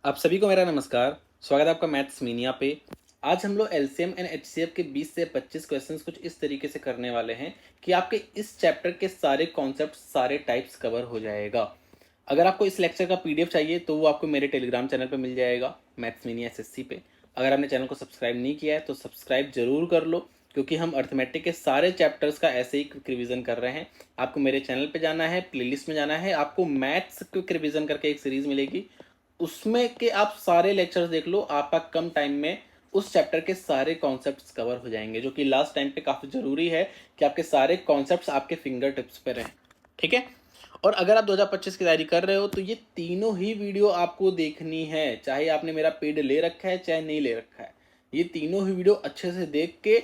आप सभी को मेरा नमस्कार। स्वागत है आपका मैथ्स मीनिया पे। आज हम लोग एलसीएम एंड एचसीएफ के 20 से 25 क्वेश्चंस कुछ इस तरीके से करने वाले हैं कि आपके इस चैप्टर के सारे कॉन्सेप्ट सारे टाइप्स कवर हो जाएगा। अगर आपको इस लेक्चर का पीडीएफ चाहिए तो वो आपको मेरे टेलीग्राम चैनल पे मिल जाएगा, मैथ्स मीनिया एसएससी पे। अगर आपने चैनल को सब्सक्राइब नहीं किया है तो सब्सक्राइब जरूर कर लो, क्योंकि हम अर्थमेटिक के सारे चैप्टर्स का ऐसे ही रिवीजन कर रहे हैं। आपको मेरे चैनल पे जाना है, प्लेलिस्ट में जाना है, आपको मैथ्स क्विक रिवीजन करके एक सीरीज मिलेगी, उसमें के आप सारे लेक्चर्स देख लो। आपका कम टाइम में उस चैप्टर के सारे कॉन्सेप्ट्स कवर हो जाएंगे, जो कि लास्ट टाइम पे काफी जरूरी है कि आपके सारे कॉन्सेप्ट्स आपके फिंगर टिप्स पे रहें। ठीक है। और अगर आप 2025 की तैयारी कर रहे हो तो ये तीनों ही वीडियो आपको देखनी है, चाहे आपने मेरा पेड ले रखा है चाहे नहीं ले रखा है। ये तीनों ही वीडियो अच्छे से देख के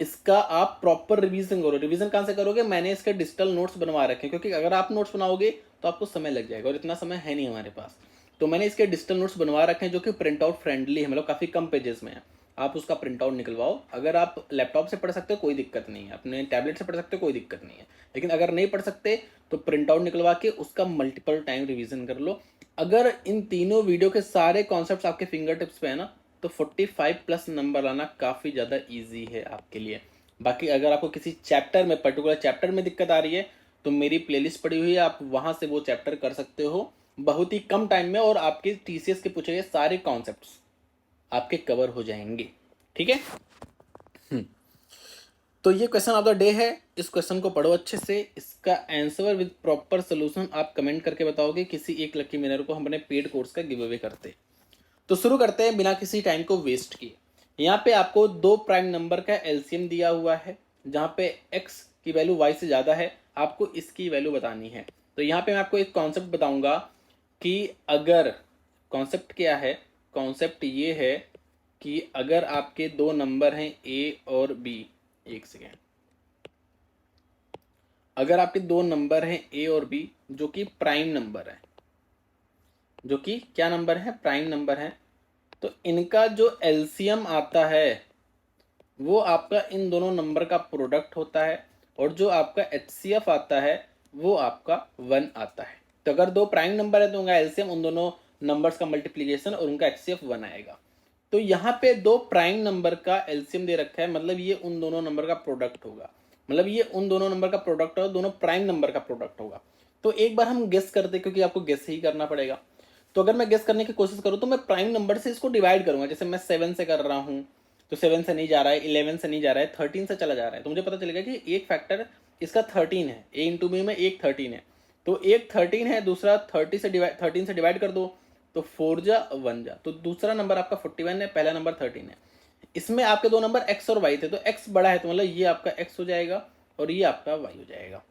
इसका आप प्रॉपर रिवीजन करो। रिवीजन कहाँ से करोगे? मैंने इसके डिजिटल नोट्स बनवा रखे हैं, क्योंकि अगर आप नोट्स बनाओगे तो आपको समय लग जाएगा और इतना समय है नहीं हमारे पास। तो मैंने इसके डिजिटल नोट्स बनवा रखे हैं जो कि प्रिंट आउट फ्रेंडली है, मतलब काफ़ी कम पेजेस में है। आप उसका प्रिंट आउट निकलवाओ। अगर आप लैपटॉप से पढ़ सकते हो कोई दिक्कत नहीं है, अपने टैबलेट से पढ़ सकते हो कोई दिक्कत नहीं है, लेकिन अगर नहीं पढ़ सकते तो प्रिंट आउट निकलवा के उसका मल्टीपल टाइम रिवीजन कर लो। अगर इन तीनों वीडियो के सारे कॉन्सेप्ट आपके फिंगर टिप्स पे है ना, तो 45+ नंबर लाना काफ़ी ज़्यादा ईजी है आपके लिए। बाकी अगर आपको किसी चैप्टर में, पर्टिकुलर चैप्टर में दिक्कत आ रही है तो मेरी प्लेलिस्ट पड़ी हुई है, आप वहां से वो चैप्टर कर सकते हो बहुत ही कम टाइम में, और आपके टीसीएस के पूछे गए सारे कॉन्सेप्ट्स आपके कवर हो जाएंगे। ठीक है। तो ये क्वेश्चन ऑफ द डे है। इस क्वेश्चन को पढ़ो अच्छे से, इसका आंसर विद प्रॉपर सोल्यूशन आप कमेंट करके बताओगे। किसी एक लकी विनर को हम अपने पेड कोर्स का गिव अवे करते। तो शुरू करते हैं बिना किसी टाइम को वेस्ट किए। यहाँ पे आपको दो प्राइम नंबर का एलसीएम दिया हुआ है, जहाँ पे x की वैल्यू y से ज़्यादा है, आपको इसकी वैल्यू बतानी है। तो यहाँ पे मैं आपको एक कॉन्सेप्ट बताऊंगा कि अगर, कॉन्सेप्ट क्या है, कॉन्सेप्ट ये है कि अगर आपके दो नंबर हैं a और b, एक सेकेंड, अगर आपके दो नंबर हैं a और b जो कि प्राइम नंबर है, जो कि क्या नंबर है? प्राइम नंबर है, तो इनका जो एलसीएम आता है वो आपका इन दोनों नंबर का प्रोडक्ट होता है, और जो आपका एचसीएफ आता है वो आपका 1 आता है। तो अगर दो प्राइम नंबर है तो उनका एलसीएम उन दोनों नंबर्स का मल्टीप्लीकेशन और उनका एचसीएफ 1 आएगा। तो यहाँ पे दो प्राइम नंबर का एलसीएम दे रखा है, मतलब ये उन दोनों नंबर का प्रोडक्ट होगा, मतलब ये उन दोनों नंबर का प्रोडक्ट होगा, दोनों प्राइम नंबर का प्रोडक्ट होगा। तो एक बार हम गेस करते, क्योंकि आपको गेस ही करना पड़ेगा। तो अगर मैं गेस करने की कोशिश करूँ तो मैं प्राइम नंबर से इसको डिवाइड करूंगा। जैसे मैं 7 से कर रहा हूँ तो 7 से नहीं जा रहा है, 11 से नहीं जा रहा है, 13 से चला जा रहा है, तो मुझे पता चलेगा कि एक फैक्टर इसका 13 है, ए इंटू बी में एक 13 है, तो एक 13 है, दूसरा 13 से डिवाइड कर दो तो 4 जा 1 जा, तो दूसरा नंबर आपका 41 है, पहला नंबर 13 है। इसमें आपके दो नंबर एक्स और वाई थे, तो एक्स बड़ा है तो मतलब ये आपका एक्स हो जाएगा और ये आपका वाई हो जाएगा।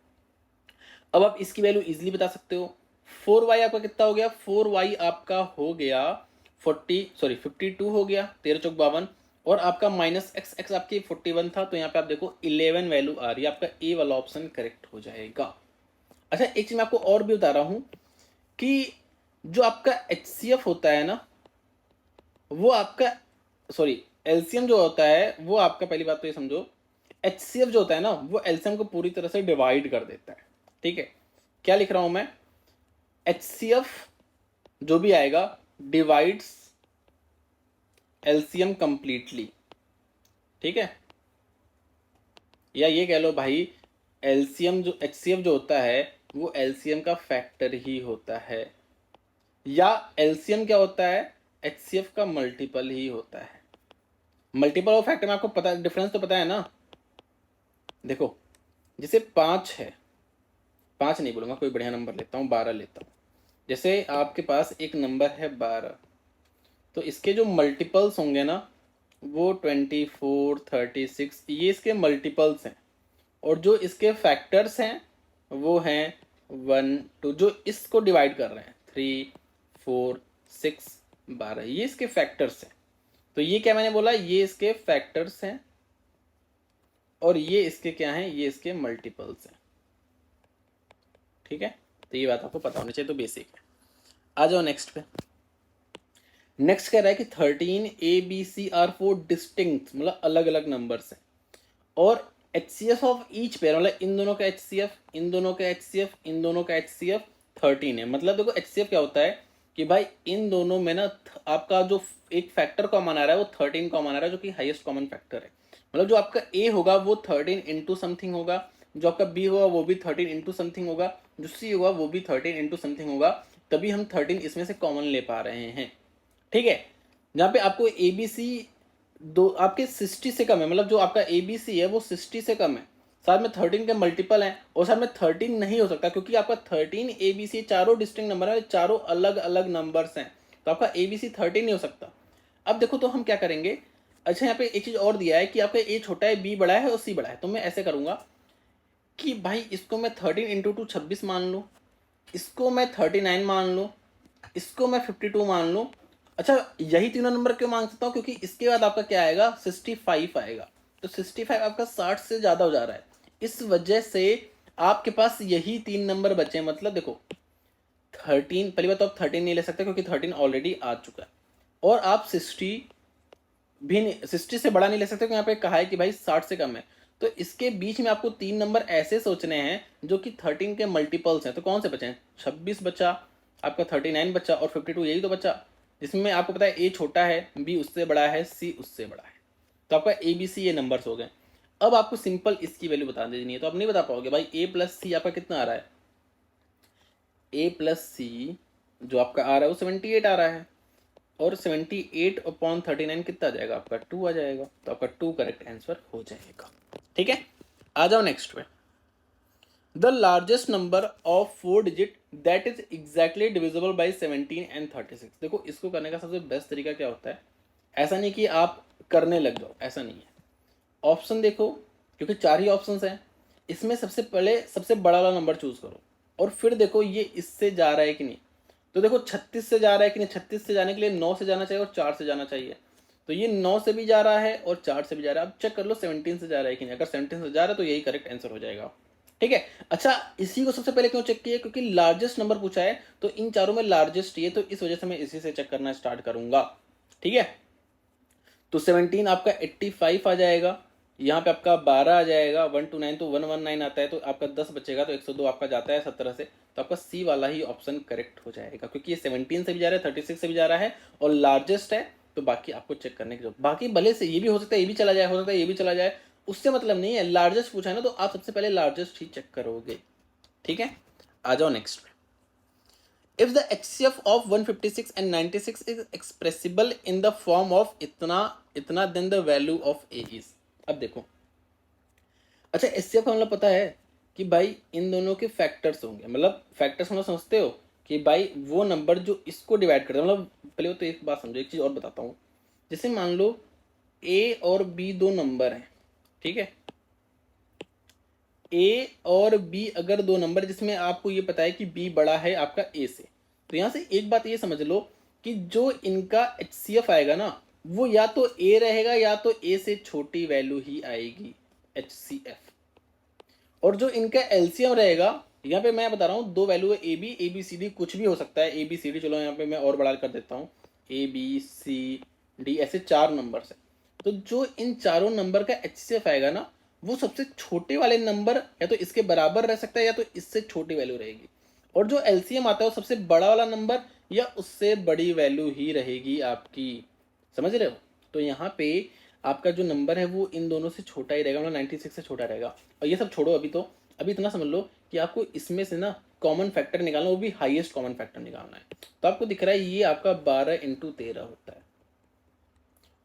अब आप इसकी वैल्यू इजीली बता सकते हो। 4y आपका कितना हो गया? 4y आपका हो गया 52 हो गया, 13 चौक 52, और आपका माइनस एक्स, एक्स आपकी 41 था, तो यहाँ पे आप देखो 11 वैल्यू आ रही है, आपका ए वाला ऑप्शन करेक्ट हो जाएगा। अच्छा, एक चीज मैं आपको और भी बता रहा हूं कि जो आपका एचसीएफ होता है ना, वो आपका, सॉरी, एलसीएम जो होता है वो आपका, पहली बात तो ये समझो, एचसीएफ जो होता है ना वो एलसीएम को पूरी तरह से डिवाइड कर देता है। ठीक है। क्या लिख रहा हूं मैं? एचसीएफ जो भी आएगा डिवाइड्स एलसीएम कंप्लीटली। ठीक है। या ये कह लो भाई, एलसीएम जो, एचसीएफ जो होता है वो एलसीएम का फैक्टर ही होता है, या एलसीएम क्या होता है? एचसीएफ का मल्टीपल ही होता है। मल्टीपल और फैक्टर में आपको पता, डिफरेंस तो पता है ना। देखो, जैसे 5 है, 5 नहीं बोलूंगा, कोई बढ़िया नंबर लेता हूँ, 12 लेता हूँ। जैसे आपके पास एक नंबर है 12, तो इसके जो मल्टीपल्स होंगे ना वो 24, 36, ये इसके मल्टीपल्स हैं, और जो इसके फैक्टर्स हैं वो हैं 1, 2, जो इसको डिवाइड कर रहे हैं 3, 4, 6, 12, ये इसके फैक्टर्स हैं। तो ये क्या मैंने बोला? ये इसके फैक्टर्स हैं और ये इसके क्या हैं? ये इसके मल्टीपल्स हैं। ठीक है। तो ये बात आपको पता होनी चाहिए, तो बेसिक है। आ जाओ नेक्स्ट पे। नेक्स्ट कह रहा है कि 13 ABC आर 4 डिस्टिंक्ट, मतलब अलग अलग नंबर्स हैं, और एचसीएफ ऑफ ईच पेयर, मतलब इन दोनों का एचसीएफ, इन दोनों का एचसीएफ, इन दोनों का एचसीएफ 13 है। मतलब देखो एचसीएफ क्या होता है कि भाई इन दोनों में ना आपका जो एक फैक्टर कॉमन आ रहा है वो 13 कॉमन आ रहा है, जो कि हाईएस्ट कॉमन फैक्टर है। मतलब जो आपका ए होगा वो 13 इंटू समथिंग होगा, जो आपका बी होगा वो भी 13 इंटू समथिंग होगा, जो सी होगा वो भी 13 इंटू समथिंग होगा, तभी हम 13 इसमें से कॉमन ले पा रहे हैं। ठीक है, जहाँ पे आपको ए बी सी दो आपके 60 से कम है, मतलब जो आपका ए बी सी है वो 60 से कम है, साथ में 13 के मल्टीपल हैं, और साथ में 13 नहीं हो सकता क्योंकि आपका 13 ए बी सी चारों डिस्टिंक्ट नंबर है, चारों अलग अलग नंबर्स हैं, तो आपका ए बी सी 13 नहीं हो सकता। अब देखो तो हम क्या करेंगे, अच्छा यहाँ पे एक चीज और दिया है कि आपका ए छोटा है, बी बड़ा है और सी बड़ा है, तो मैं ऐसे करूंगा कि भाई इसको मैं 13 इंटू टू 26 मान लूँ, इसको मैं 39 मान लूँ, इसको मैं 52 मान लूँ। अच्छा यही तीनों नंबर क्यों मांग सकता हूँ, क्योंकि इसके बाद आपका क्या आएगा 65 आएगा, तो 65 आपका 60 से ज़्यादा हो जा रहा है, इस वजह से आपके पास यही तीन नंबर बचे हैं। मतलब देखो 13, पहली बात तो आप 13 नहीं ले सकते क्योंकि 13 ऑलरेडी आ चुका है, और आप 60 भी नहीं, 60 से बड़ा नहीं ले सकते क्योंकि यहाँ पे कहा है कि भाई 60 से कम है। तो इसके बीच में आपको तीन नंबर ऐसे सोचने हैं जो कि 13 के मल्टीपल्स हैं, तो कौन से बचे हैं, 26 बचा, आपका 39 बचा, और 52 यही तो बचा, जिसमें आपको पता है ए छोटा है, बी उससे बड़ा है, सी उससे बड़ा है, तो आपका ए बी सी ये नंबर्स हो गए। अब आपको सिंपल इसकी वैल्यू बता देनी है, तो आप नहीं बता पाओगे भाई ए प्लस सी आपका कितना आ रहा है, ए प्लस सी जो आपका आ रहा है वो 78 आ रहा है, और 78/39 कितना आ जाएगा आपका 2 आ जाएगा, तो आपका 2 करेक्ट आंसर हो जाएगा। ठीक है, आ जाओ नेक्स्ट पे। The largest number of 4 digit that is exactly divisible by 17 and 36। देखो इसको करने का सबसे बेस्ट तरीका क्या होता है, ऐसा नहीं कि आप करने लग जाओ, ऐसा नहीं है, ऑप्शन देखो, क्योंकि चार ही ऑप्शन हैं, इसमें सबसे पहले सबसे बड़ा वाला नंबर चूज करो, और फिर देखो ये इससे जा रहा है कि नहीं। तो देखो 36 से जा रहा है कि नहीं, 36 से जाने के लिए 9 से जाना चाहिए और 4 से जाना चाहिए, तो ये 9 से भी जा रहा है और 4 से भी जा रहा है। अब चेक कर लो 17 से जा रहा है कि नहीं, अगर 17 से जा रहा है तो यही करेक्ट आंसर हो जाएगा। ठीक है, अच्छा इसी को सबसे पहले क्यों चेक किया, क्योंकि लार्जेस्ट नंबर पूछा है, तो इन चारों में लार्जेस्ट ये, तो इस वजह से मैं इसी से चेक करना स्टार्ट करूंगा। ठीक है, तो 17 आपका 85 आ जाएगा, यहाँ पे आपका 12 आ जाएगा, 1 to 9 तो 119 आता है, तो आपका 10 बचेगा, तो 102 आपका जाता है 17 से, तो आपका सी वाला ही ऑप्शन करेक्ट हो जाएगा, क्योंकि ये 17 से भी जा रहा है, 36 से भी जा रहा है और लार्जेस्ट है, तो बाकी आपको चेक करने की जरूरत, बाकी भले से ये भी हो सकता है, ये भी चला जाए, हो सकता है ये भी चला जाए, उससे मतलब नहीं है, लार्जेस्ट पूछा है ना, तो आप सबसे पहले लार्जेस्ट ही चेक करोगे। ठीक है, आ जाओ next. If the HCF of 156 and 96 is expressible in the form of इतना then the value of A is। अब देखो, अच्छा HCF का मतलब पता है कि भाई इन दोनों के फैक्टर्स होंगे, मतलब फैक्टर्स मतलब समझते हो कि भाई वो नंबर जो इसको डिवाइड करता है, मतलब पहले तो एक बात समझो, एक चीज़ और बताता हूँ, जैसे मान लो A और B दो नंबर हैं, ठीक है, A और B अगर दो नंबर जिसमें आपको ये पता है कि B बड़ा है आपका A से, तो यहाँ से एक बात ये समझ लो कि जो इनका HCF आएगा ना, वो या तो A रहेगा या तो A से छोटी वैल्यू ही आएगी HCF, और जो इनका LCM रहेगा, यहाँ पे मैं बता रहा हूँ दो वैल्यू है ए बी सी डी, कुछ भी हो सकता है ए बी सी डी, चलो यहाँ पे मैं और बड़ा कर देता हूँ, ए बी सी डी ऐसे चार नंबर है, तो जो इन चारों नंबर का HCF आएगा ना, वो सबसे छोटे वाले नंबर या तो इसके बराबर रह सकता है या तो इससे छोटी वैल्यू रहेगी, और जो LCM आता है वो सबसे बड़ा वाला नंबर या उससे बड़ी वैल्यू ही रहेगी आपकी, समझ रहे हो। तो यहाँ पे आपका जो नंबर है वो इन दोनों से छोटा ही रहेगा, मतलब 96 से छोटा रहेगा। और ये सब छोड़ो, अभी इतना समझ लो कि आपको इसमें से ना कॉमन फैक्टर निकालना, वो भी हाईएस्ट कॉमन फैक्टर निकालना है, तो आपको दिख रहा है ये आपका 12 × 13 होता है,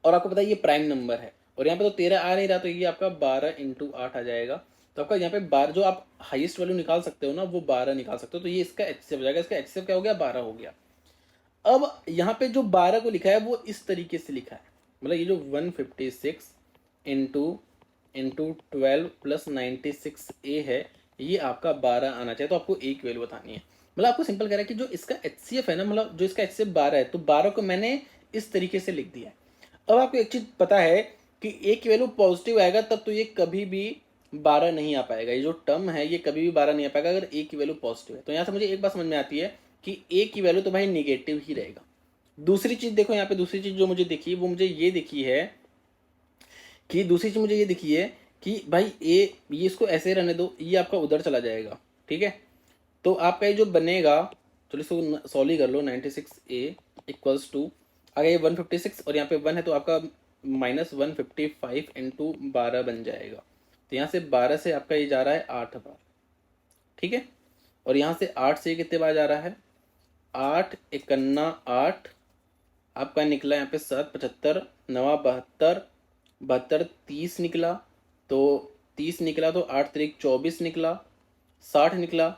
और आपको पता है ये प्राइम नंबर है, और यहाँ पे तो 13 आ नहीं रहा, तो ये आपका 12 × 8 आ जाएगा, तो आपका यहाँ पे 12 जो आप हाईएस्ट वैल्यू निकाल सकते हो ना, वो 12 निकाल सकते हो, तो ये इसका HCF हो जाएगा, इसका HCF क्या हो गया 12 हो गया। अब यहाँ पे जो 12 को लिखा है वो इस तरीके से लिखा है, मतलब ये जो 156 इंटू 12 प्लस 96A है, ये आपका 12 आना चाहिए, तो आपको एक वैल्यू बतानी है, मतलब आपको सिंपल कह रहा है कि जो इसका HCF है ना, मतलब जो इसका HCF 12 है, तो 12 को मैंने इस तरीके से लिख दिया है। अब आपको एक चीज़ पता है कि ए की वैल्यू पॉजिटिव आएगा तब तो ये कभी भी 12 नहीं आ पाएगा, ये जो टर्म है ये कभी भी 12 नहीं आ पाएगा अगर ए की वैल्यू पॉजिटिव है। तो यहाँ से मुझे एक बात समझ में आती है कि ए की वैल्यू तो भाई निगेटिव ही रहेगा। दूसरी चीज़ देखो, यहाँ पे दूसरी चीज़ जो मुझे दिखी वो मुझे ये दिखी है कि दूसरी चीज़ मुझे ये दिखी है कि भाई ए, ये इसको ऐसे रहने दो, ये आपका उधर चला जाएगा, ठीक है, तो आपका ये जो बनेगा चलो इसको सॉल्व ही कर लो। 96A इक्वल्स टू, आगे ये 156 और यहाँ पे 1 है तो आपका -155 इंटू 12 बन जाएगा। तो यहाँ से 12 से आपका ये जा रहा है 8 बार, ठीक है। और यहाँ से 8 से कितने बार जा रहा है, 8 इकन्ना 8, आपका निकला यहाँ पे 7 75 9 72, 72 30 निकला, तो 30 निकला तो 8 3 24 निकला, 60 निकला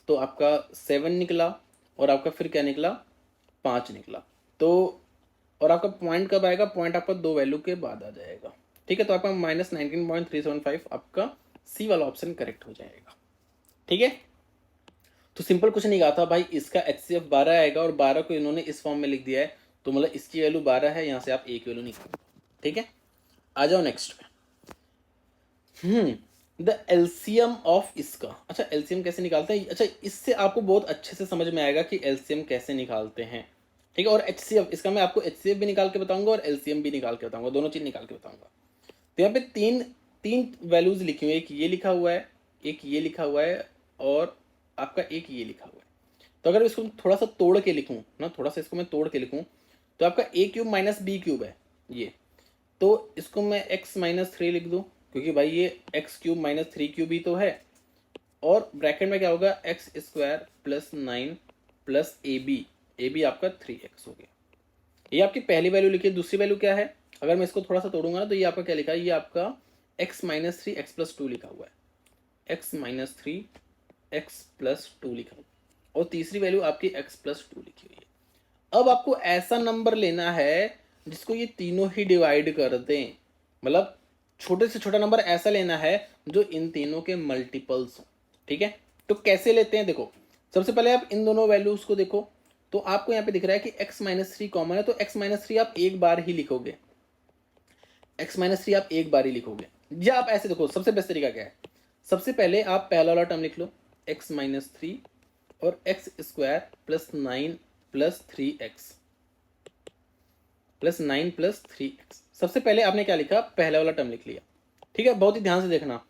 तो आपका 7 निकला, और आपका फिर क्या निकला, 5 निकला। तो और आपका पॉइंट कब आएगा, पॉइंट आपका 2 वैल्यू के बाद आ जाएगा, ठीक है। तो आपका -19.375 आपका सी वाला ऑप्शन करेक्ट हो जाएगा, ठीक है। तो सिंपल कुछ नहीं कहा था भाई, इसका HCF 12 आएगा और 12 को इन्होंने इस फॉर्म में लिख दिया है, तो मतलब इसकी वैल्यू 12 है, यहाँ से आप एक वैल्यू निकालो, ठीक है। आ जाओ नेक्स्ट पे। द एलसीएम ऑफ इसका, अच्छा एलसीएम कैसे निकालते हैं, अच्छा इससे आपको बहुत अच्छे से समझ में आएगा कि एलसीएम कैसे निकालते हैं, ठीक है। और एचसीएफ, इसका मैं आपको एचसीएफ भी निकाल के बताऊंगा और एलसीएम भी निकाल के बताऊंगा, दोनों चीज निकाल के बताऊंगा। तो यहाँ पे तीन तीन वैल्यूज लिखी हुई है, एक ये लिखा हुआ है, एक ये लिखा हुआ है, और आपका एक ये लिखा हुआ है। तो अगर इसको थोड़ा सा तोड़ के लिखूं ना, थोड़ा सा इसको मैं तोड़ के लिखूं, तो आपका a cube minus B cube है ये, तो इसको मैं x माइनस 3 लिख दूं, क्योंकि भाई ये x क्यूब माइनस 3 क्यूब ही तो है, और ब्रैकेट में क्या होगा, x square plus 9 plus A B आपका 3x हो गया। ये आपकी पहली वैल्यू लिखी है। दूसरी वैल्यू क्या है, अगर मैं इसको थोड़ा सा तोड़ूंगा ना, तो ये आपका क्या लिखा है, ये आपका x माइनस 3 एक्स प्लस 2 लिखा हुआ है, x माइनस 3 एक्स प्लस 2 लिखा हुआ है, और तीसरी वैल्यू आपकी x प्लस 2 लिखी हुई है। अब आपको ऐसा नंबर लेना है जिसको ये तीनों ही डिवाइड कर दें, मतलब छोटे से छोटा नंबर ऐसा लेना है जो इन तीनों के मल्टीपल्स हो, ठीक है। तो कैसे लेते हैं, देखो सबसे पहले आप इन दोनों वैल्यूज को देखो, तो आपको यहाँ पे दिख रहा है कि x माइनस 3 कॉमन है, तो x माइनस 3 आप एक बार ही लिखोगे, x माइनस 3 आप एक बार ही लिखोगे। या आप ऐसे देखो, सबसे बेस्ट तरीका क्या है, सबसे पहले आप पहला वाला टर्म लिख लो x माइनस 3 और x square plus 9 plus 3x plus 9 plus 3x। सबसे पहले आपने क्या लिखा, पहला वाला टर्म लिख लिया, ठीक है। बहुत ही ध्यान से देखना,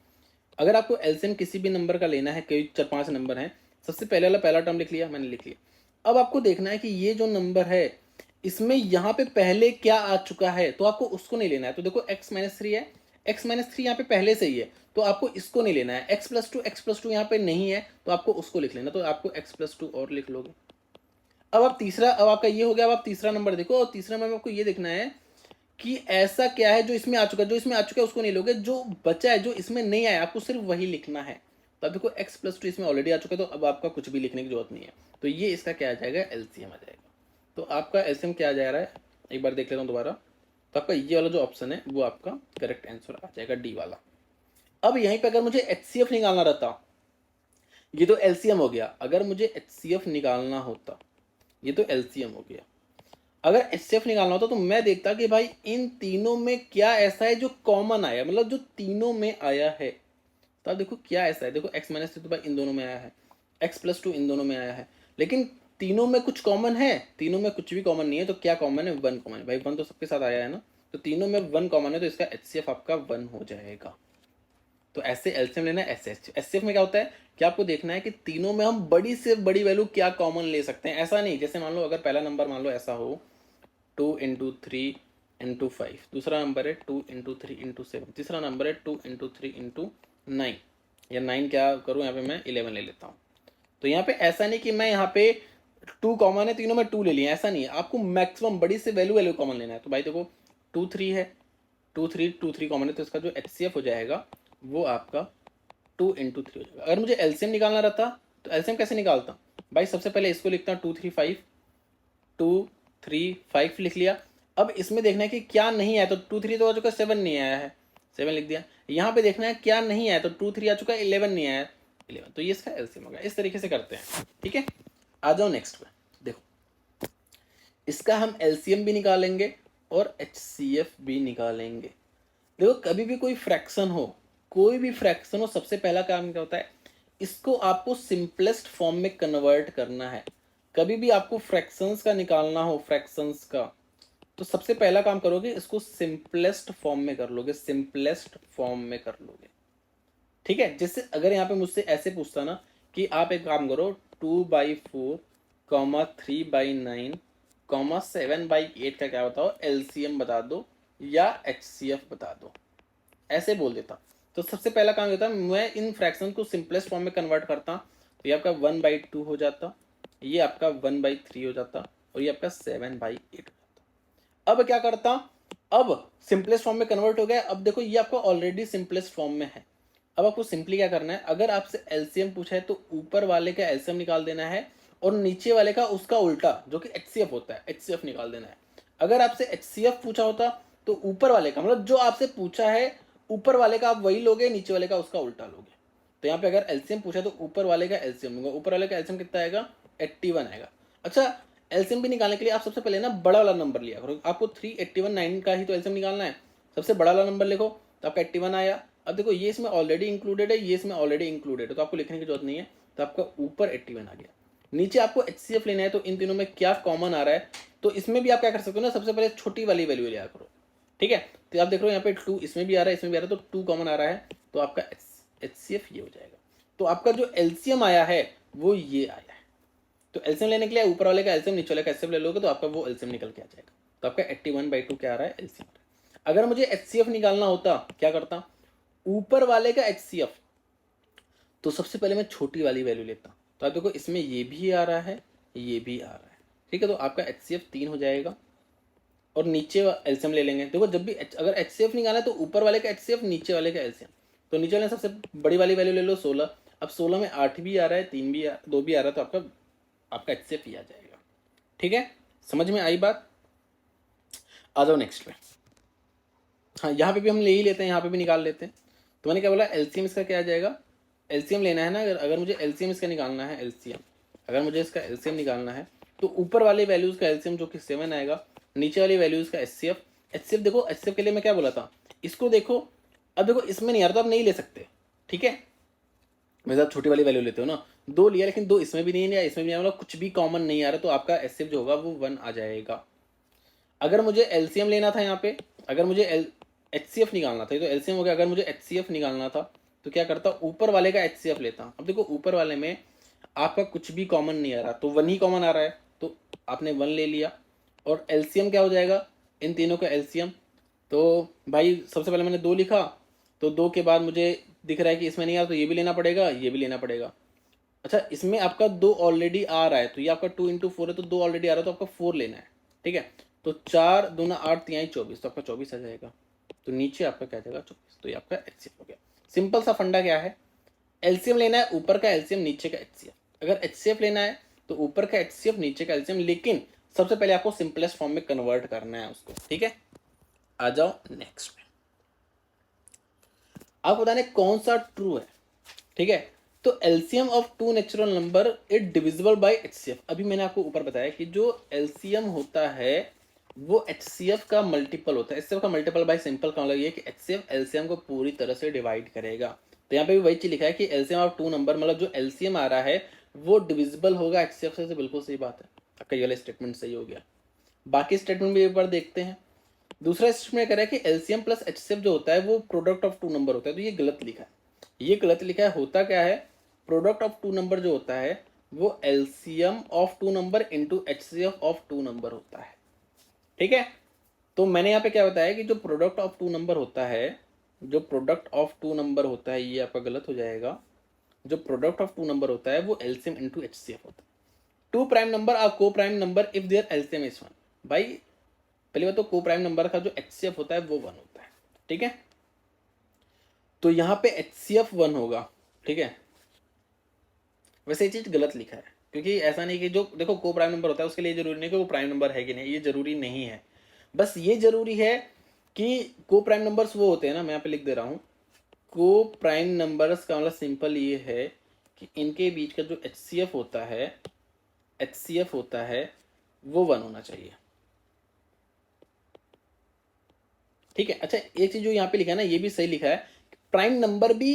अगर आपको एलसीएम किसी भी नंबर का लेना है, कई 4-5 नंबर हैं, सबसे पहले वाला पहला टर्म लिख लिया, मैंने लिख लिया। अब आपको देखना है कि ये जो नंबर है इसमें यहाँ पे पहले क्या आ चुका है, तो आपको उसको नहीं लेना है। तो देखो x माइनस 3 है, x माइनस 3 यहाँ पे पहले से ही है, तो आपको इसको नहीं लेना है। x प्लस टू यहाँ पे नहीं है, तो आपको उसको लिख लेना, तो आपको x प्लस 2 और लिख लोगे। अब आप तीसरा, अब आपका ये हो गया, अब आप तीसरा नंबर देखो, और तीसरा नंबर में आपको ये देखना है कि ऐसा क्या है जो इसमें आ चुका है, जो इसमें आ चुका है उसको नहीं लोगे, जो बचा है जो इसमें नहीं आया आपको सिर्फ वही लिखना है। तो अब देखो x प्लस 2 इसमें ऑलरेडी आ चुका है, तो अब आपका कुछ भी लिखने की जरूरत नहीं है, तो ये इसका क्या आ जाएगा, एलसीएम आ जाएगा। तो आपका एलसीएम क्या आ जा रहा है, एक बार देख लेता हूँ दोबारा, तो आपका ये वाला जो ऑप्शन है वो आपका करेक्ट आंसर आ जाएगा, डी वाला। अब यहीं पर अगर मुझे एचसीएफ निकालना रहता, ये तो एलसीएम हो गया, अगर मुझे एचसीएफ निकालना होता, ये तो एलसीएम हो गया, अगर एचसीएफ निकालना होता तो मैं देखता कि भाई इन तीनों में क्या ऐसा है जो कॉमन आया, मतलब जो तीनों में आया है। तो आप देखो क्या ऐसा है, देखो x माइनस 3 तो भाई इन दोनों में आया है, x प्लस 2 इन दोनों में आया है, लेकिन तीनों में कुछ कॉमन है, तीनों में कुछ भी कॉमन नहीं है। तो क्या कॉमन है, 1 कॉमन है, भाई 1 तो सबके साथ आया है ना, तो तीनों में 1 कॉमन है, तो इसका एचसीएफ आपका 1 हो जाएगा। तो ऐसे एलसीएम लेना है। एचसीएफ में क्या होता है कि आपको देखना है कि तीनों में हम बड़ी से बड़ी वैल्यू क्या कॉमन ले सकते हैं। ऐसा नहीं, जैसे मान लो अगर पहला नंबर मान लो ऐसा हो 2 इंटू 3 इंटू 5, दूसरा नंबर है 2 इंटू 3 इंटू 7, तीसरा नंबर है 2 इंटू 3 इंटू 9, या 9 क्या करूँ यहाँ पे मैं 11 ले लेता हूँ। तो यहाँ पे ऐसा नहीं कि मैं यहाँ पे 2 कॉमन है तीनों में 2 ले लिया, ऐसा नहीं है, आपको मैक्सिमम बड़ी से वैल्यू वैल्यू कॉमन लेना है। तो भाई देखो 2 3 है, 2 3 कॉमन है, तो इसका जो एचसीएफ हो जाएगा वो आपका 2 इंटू 3 हो जाएगा। अगर मुझे एलसीएम निकालना रहता तो एलसीएम कैसे निकालता, भाई सबसे पहले इसको लिखता हूँ 2 3 5, 2 3 5 लिख लिया। अब इसमें देखना है कि क्या नहीं आया, तो 2 3 तो आ चुका, 7 नहीं आया है, 7 लिख दिया। यहाँ पे देखना है क्या नहीं आया, तो 2 3 आ चुका है, 11 नहीं आया, 11, तो ये इसका एलसीएम होगा। इस तरीके से करते हैं, ठीक है। आ जाओ नेक्स्ट पे, देखो इसका हम एलसीएम भी निकालेंगे और एचसीएफ भी निकालेंगे। देखो कभी भी कोई फ्रैक्शन हो, कोई भी फ्रैक्शन हो, सबसे पहला काम क्या होता है, इसको आपको सिंपलेस्ट फॉर्म में कन्वर्ट करना है। कभी भी आपको फ्रैक्शंस का निकालना हो, फ्रैक्शंस का, तो सबसे पहला काम करोगे इसको सिंपलेस्ट फॉर्म में कर लोगे, सिंपलेस्ट फॉर्म में कर लोगे, ठीक है। जैसे अगर यहाँ पे मुझसे ऐसे पूछता ना कि आप एक काम करो 2/4 कॉमा 3/9 कॉमा 7/8 का क्या बताओ, एलसीएम बता दो या एचसीएफ बता दो, ऐसे बोल देता। तो सबसे पहला काम होता है मैं इन फ्रैक्शन को सिंपलेस्ट फॉर्म में कन्वर्ट करता, तो ये आपका 1/2 हो जाता, ये आपका 1/3 हो जाता और ये आपका 7/8 हो जाता। अब क्या करता, अब सिंपलेस्ट फॉर्म में कन्वर्ट हो गया। अब देखो ये आपको ऑलरेडी सिंपलेस्ट फॉर्म में है। अब आपको सिंपली क्या करना है, अगर आपसे एलसीएम पूछा है तो ऊपर वाले का एलसीएम निकाल देना है और नीचे वाले का उसका उल्टा जो कि एचसीएफ होता है, एचसीएफ निकाल देना है। अगर आपसे एचसीएफ पूछा होता तो ऊपर वाले का मतलब जो आपसे पूछा है ऊपर वाले का आप वही लोगे, नीचे वाले का उसका उल्टा लोगे। तो यहाँ पे अगर एलसीएम पूछा तो ऊपर वाले का एलसीएम लूंगा, ऊपर वाले का एलसीएम कितना आएगा, 81 आएगा। अच्छा, एलसीएम भी निकालने के लिए आप सबसे पहले ना बड़ा वाला नंबर लिया करो। आपको 381 9 का ही तो एलसीएम निकालना है, सबसे बड़ा वाला नंबर लिखो तो आपका 81 आया। अब देखो ये इसमें ऑलरेडी इंक्लूडेड है, ये इसमें ऑलरेडी इंक्लूडेड है, तो आपको लिखने की जरूरत नहीं है, तो आपका ऊपर 81 आ गया। नीचे आपको एचसीएफ लेना है, तो इन तीनों में क्या कॉमन आ रहा है, तो इसमें भी आप क्या कर सकते हो ना, सबसे पहले छोटी वाली वैल्यू लिया करो। ठीक है, तो आप देख रहे हो यहाँ पे 2 इसमें भी आ रहा है, इसमें भी आ रहा है, तो 2 कॉमन आ रहा है, तो आपका एचसीएफ ये हो जाएगा। तो आपका जो एलसीएम आया है वो ये आया है। तो एलसीएम लेने के लिए ऊपर वाले का एलसीएम नीचे वाले का एचसीएफ ले लोगे तो आपका वो एलसीएम निकल के आ जाएगा। तो आपका 81/2 क्या आ रहा है, एलसीएम। अगर मुझे एचसीएफ निकालना होता क्या करता, ऊपर वाले का एचसीएफ, तो सबसे पहले मैं छोटी वाली वैल्यू लेता। तो आप देखो इसमें ये भी आ रहा है, ये भी आ रहा है, ठीक है। तो आपका एचसीएफ 3 हो जाएगा और नीचे एलसीएम ले लेंगे। देखो जब भी अगर एचसीएफ निकाला है तो ऊपर वाले का एचसीएफ, नीचे वाले का एलसीएम। तो नीचे वाले सबसे बड़ी वाली वैल्यू ले लो 16। अब 16 में 8 भी आ रहा है, 3 भी 2 भी आ रहा है, तो आपका एचसीएफ ही आ जाएगा। ठीक है, समझ में आई बात। आ जाओ नेक्स्ट पे। हाँ, यहाँ पे भी हम ले ही लेते हैं, यहाँ पे भी निकाल लेते हैं। तो मैंने क्या बोला, एलसीएम इसका क्या आ जाएगा, एलसीएम लेना है ना। अगर मुझे एलसीएम इसका निकालना है, एलसीएम अगर मुझे इसका एलसीएम निकालना है तो ऊपर वाले वैल्यूज का एलसीएम जो कि 7 आएगा, नीचे वाली वैल्यूज का एचसीएफ। एचसीएफ देखो, एचसीएफ के लिए मैं क्या बोला था, इसको देखो। अब देखो इसमें नहीं आ रहा तो आप नहीं ले सकते, ठीक है। मेरे साथ छोटी वाली वैल्यू लेते हो ना, 2 लिया लेकिन 2 इसमें भी नहीं लिया, इसमें भी नहीं, मतलब कुछ भी कॉमन नहीं आ रहा, तो आपका एचसीएफ जो होगा वो 1 आ जाएगा। अगर मुझे एलसीएम लेना था यहाँ पे, अगर मुझे एचसीएफ निकालना था, तो एलसीएम हो गया। अगर मुझे एचसीएफ निकालना था तो क्या करता, ऊपर वाले का एचसीएफ लेता। अब देखो ऊपर वाले में आपका कुछ भी कॉमन नहीं आ रहा, तो 1 ही कॉमन आ रहा है, तो आपने 1 ले लिया। और एलसीएम क्या हो जाएगा, इन तीनों का एलसीएम। तो भाई सबसे पहले मैंने 2 लिखा, तो 2 के बाद मुझे दिख रहा है कि इसमें नहीं आ रहा, तो ये भी लेना पड़ेगा, ये भी लेना पड़ेगा। अच्छा, इसमें आपका 2 ऑलरेडी आ रहा है, तो ये आपका 2 × 4 है, तो 2 ऑलरेडी आ रहा है, तो आपका 4 लेना है। ठीक है, तो 4 दूना 8 3 24, तो आपका 24 आ जाएगा। तो नीचे आपका क्या जाएगा, 24। तो ये आपका एचसीएफ हो गया। सिंपल सा फंडा क्या है, एलसीएम लेना है, ऊपर का एलसीएम नीचे का एचसीएफ। अगर एचसीएफ लेना है तो ऊपर का एचसीएफ नीचे का एलसीएम, लेकिन सबसे पहले आपको सिंपलेस्ट फॉर्म में कन्वर्ट करना है उसको। ठीक है, आ जाओ नेक्स्ट में। आप बताने कौन सा ट्रू है। ठीक है, तो LCM of 2 natural number is divisible bye HCF. अभी मैंने आपको ऊपर बताया कि जो एलसीएम होता है वो एचसीएफ का मल्टीपल होता है। एचसीएफ का मल्टीपल बाय सिंपल का मतलब ये कि एचसीएफ एलसीएम को पूरी तरह से डिवाइड करेगा। तो यहाँ पे भी वही चीज लिखा है कि एलसीएम ऑफ 2 नंबर, मतलब जो एलसीएम आ रहा है वो डिविजिबल होगा एचसीएफ से। बिल्कुल सही बात है, आपका ये वाला स्टेटमेंट सही हो गया। बाकी स्टेटमेंट भी एक बार देखते हैं। दूसरा स्टेटमेंट कह रहा है कि एलसीएम प्लस एचसीएफ जो होता है वो प्रोडक्ट ऑफ 2 नंबर होता है। तो ये गलत लिखा है, ये गलत लिखा है। होता क्या है, प्रोडक्ट ऑफ 2 नंबर जो होता है वो LCM of 2 number into HCF of 2 number होता है। ठीक है, तो मैंने यहाँ पे क्या बताया कि जो प्रोडक्ट ऑफ 2 नंबर होता है, जो प्रोडक्ट ऑफ 2 नंबर होता है, ये आपका गलत हो जाएगा। जो प्रोडक्ट ऑफ 2 नंबर होता है वो एलसीएम इंटू एचसीएफ होता है। 2 prime number are co prime number if their LCM is 1। भाई पहली बात तो को प्राइम नंबर का जो एचसीएफ होता है वो 1 होता है। ठीक है, तो यहाँ पे एचसीएफ 1 होगा। ठीक है, वैसे ये चीज गलत लिखा है, क्योंकि ऐसा नहीं कि जो देखो को प्राइम नंबर होता है उसके लिए जरूरी नहीं कि वो प्राइम नंबर है कि नहीं, ये जरूरी नहीं है। बस ये जरूरी है कि को प्राइम नंबर्स वो होते हैं ना, मैं यहाँ पे लिख दे रहा हूँ, को प्राइम नंबर्स का मतलब सिंपल ये है कि इनके बीच का जो एचसीएफ होता है, एचसीएफ होता है वो 1 होना चाहिए। ठीक है, अच्छा एक चीज जो यहाँ पे लिखा है ना, ये भी सही लिखा है, प्राइम नंबर भी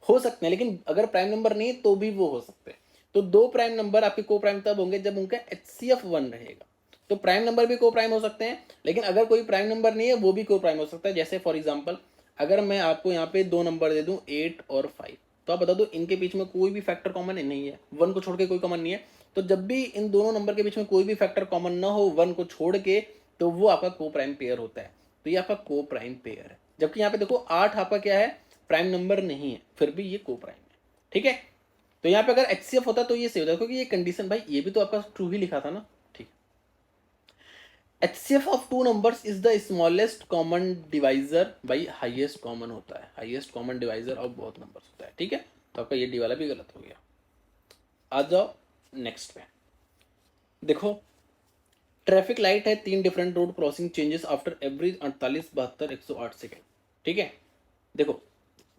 हो सकते हैं, लेकिन अगर प्राइम नंबर नहीं तो भी वो हो सकते हैं। तो 2 प्राइम नंबर आपके को प्राइम तब होंगे जब उनका एचसीएफ 1 रहेगा। तो प्राइम नंबर भी को प्राइम हो सकते हैं, लेकिन अगर कोई प्राइम नंबर नहीं है वो भी को प्राइम हो सकता है। जैसे फॉर एग्जाम्पल अगर मैं आपको यहाँ पे 2 नंबर दे दूं 8 और 5, तो आप बता दो इनके बीच में कोई भी फैक्टर कॉमन नहीं है, 1 को छोड़ के कोई कॉमन नहीं है, तो जब भी इन दोनों नंबर के बीच में कोई भी फैक्टर कॉमन ना हो 1 को छोड़ के, तो वो आपका को प्राइम पेयर होता है। तो ये आपका को प्राइम पेयर है। जबकि यहाँ पे देखो 8 आपका क्या है, प्राइम नंबर नहीं है, फिर भी ये को प्राइम है। ठीक है, तो यहाँ पे अगर HCF होता तो ये सही होता, क्योंकि ये कंडीशन भाई ये भी तो आपका ट्रू ही लिखा था ना। ठीक, HCF of two numbers is the smallest common divisor by highest common होता है। Highest common divisor of both numbers होता है। ठीक है, तो आपका ये डी वाला भी गलत हो गया। आ जाओ नेक्स्ट पे। देखो ट्रैफिक लाइट है, 3 different road crossing changes after every 48, 72, 108 second. ठीक है, देखो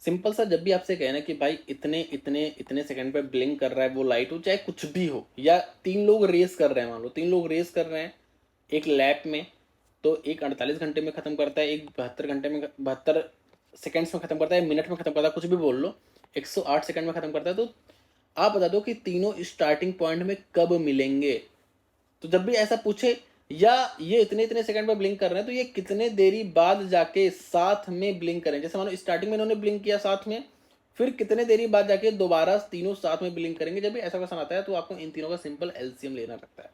सिंपल सा, जब भी आपसे कहना कि भाई इतने इतने इतने सेकंड पे ब्लिंक कर रहा है वो लाइट हो, चाहे कुछ भी हो, या 3 लोग रेस कर रहे हैं, मान लो 3 लोग रेस कर रहे हैं एक लैप में, तो एक 48 घंटे में खत्म करता है, एक 72 घंटे में 72 सेकंड्स में खत्म करता है, मिनट में खत्म करता है, कुछ भी बोल लो, 108 सेकंड में खत्म करता है। तो आप बता दो कि तीनों स्टार्टिंग पॉइंट में कब मिलेंगे। तो जब भी ऐसा पूछे या ये इतने इतने सेकंड में ब्लिंक कर रहे हैं, तो ये कितने देरी बाद जाके साथ में ब्लिंक करें। जैसे मानो स्टार्टिंग में इन्होंने ब्लिंक किया साथ में, फिर कितने देरी बाद जाके दोबारा तीनों साथ में ब्लिंक करेंगे। जब भी ऐसा क्वेश्चन आता है तो आपको इन तीनों का सिंपल एलसीएम लेना पड़ता है।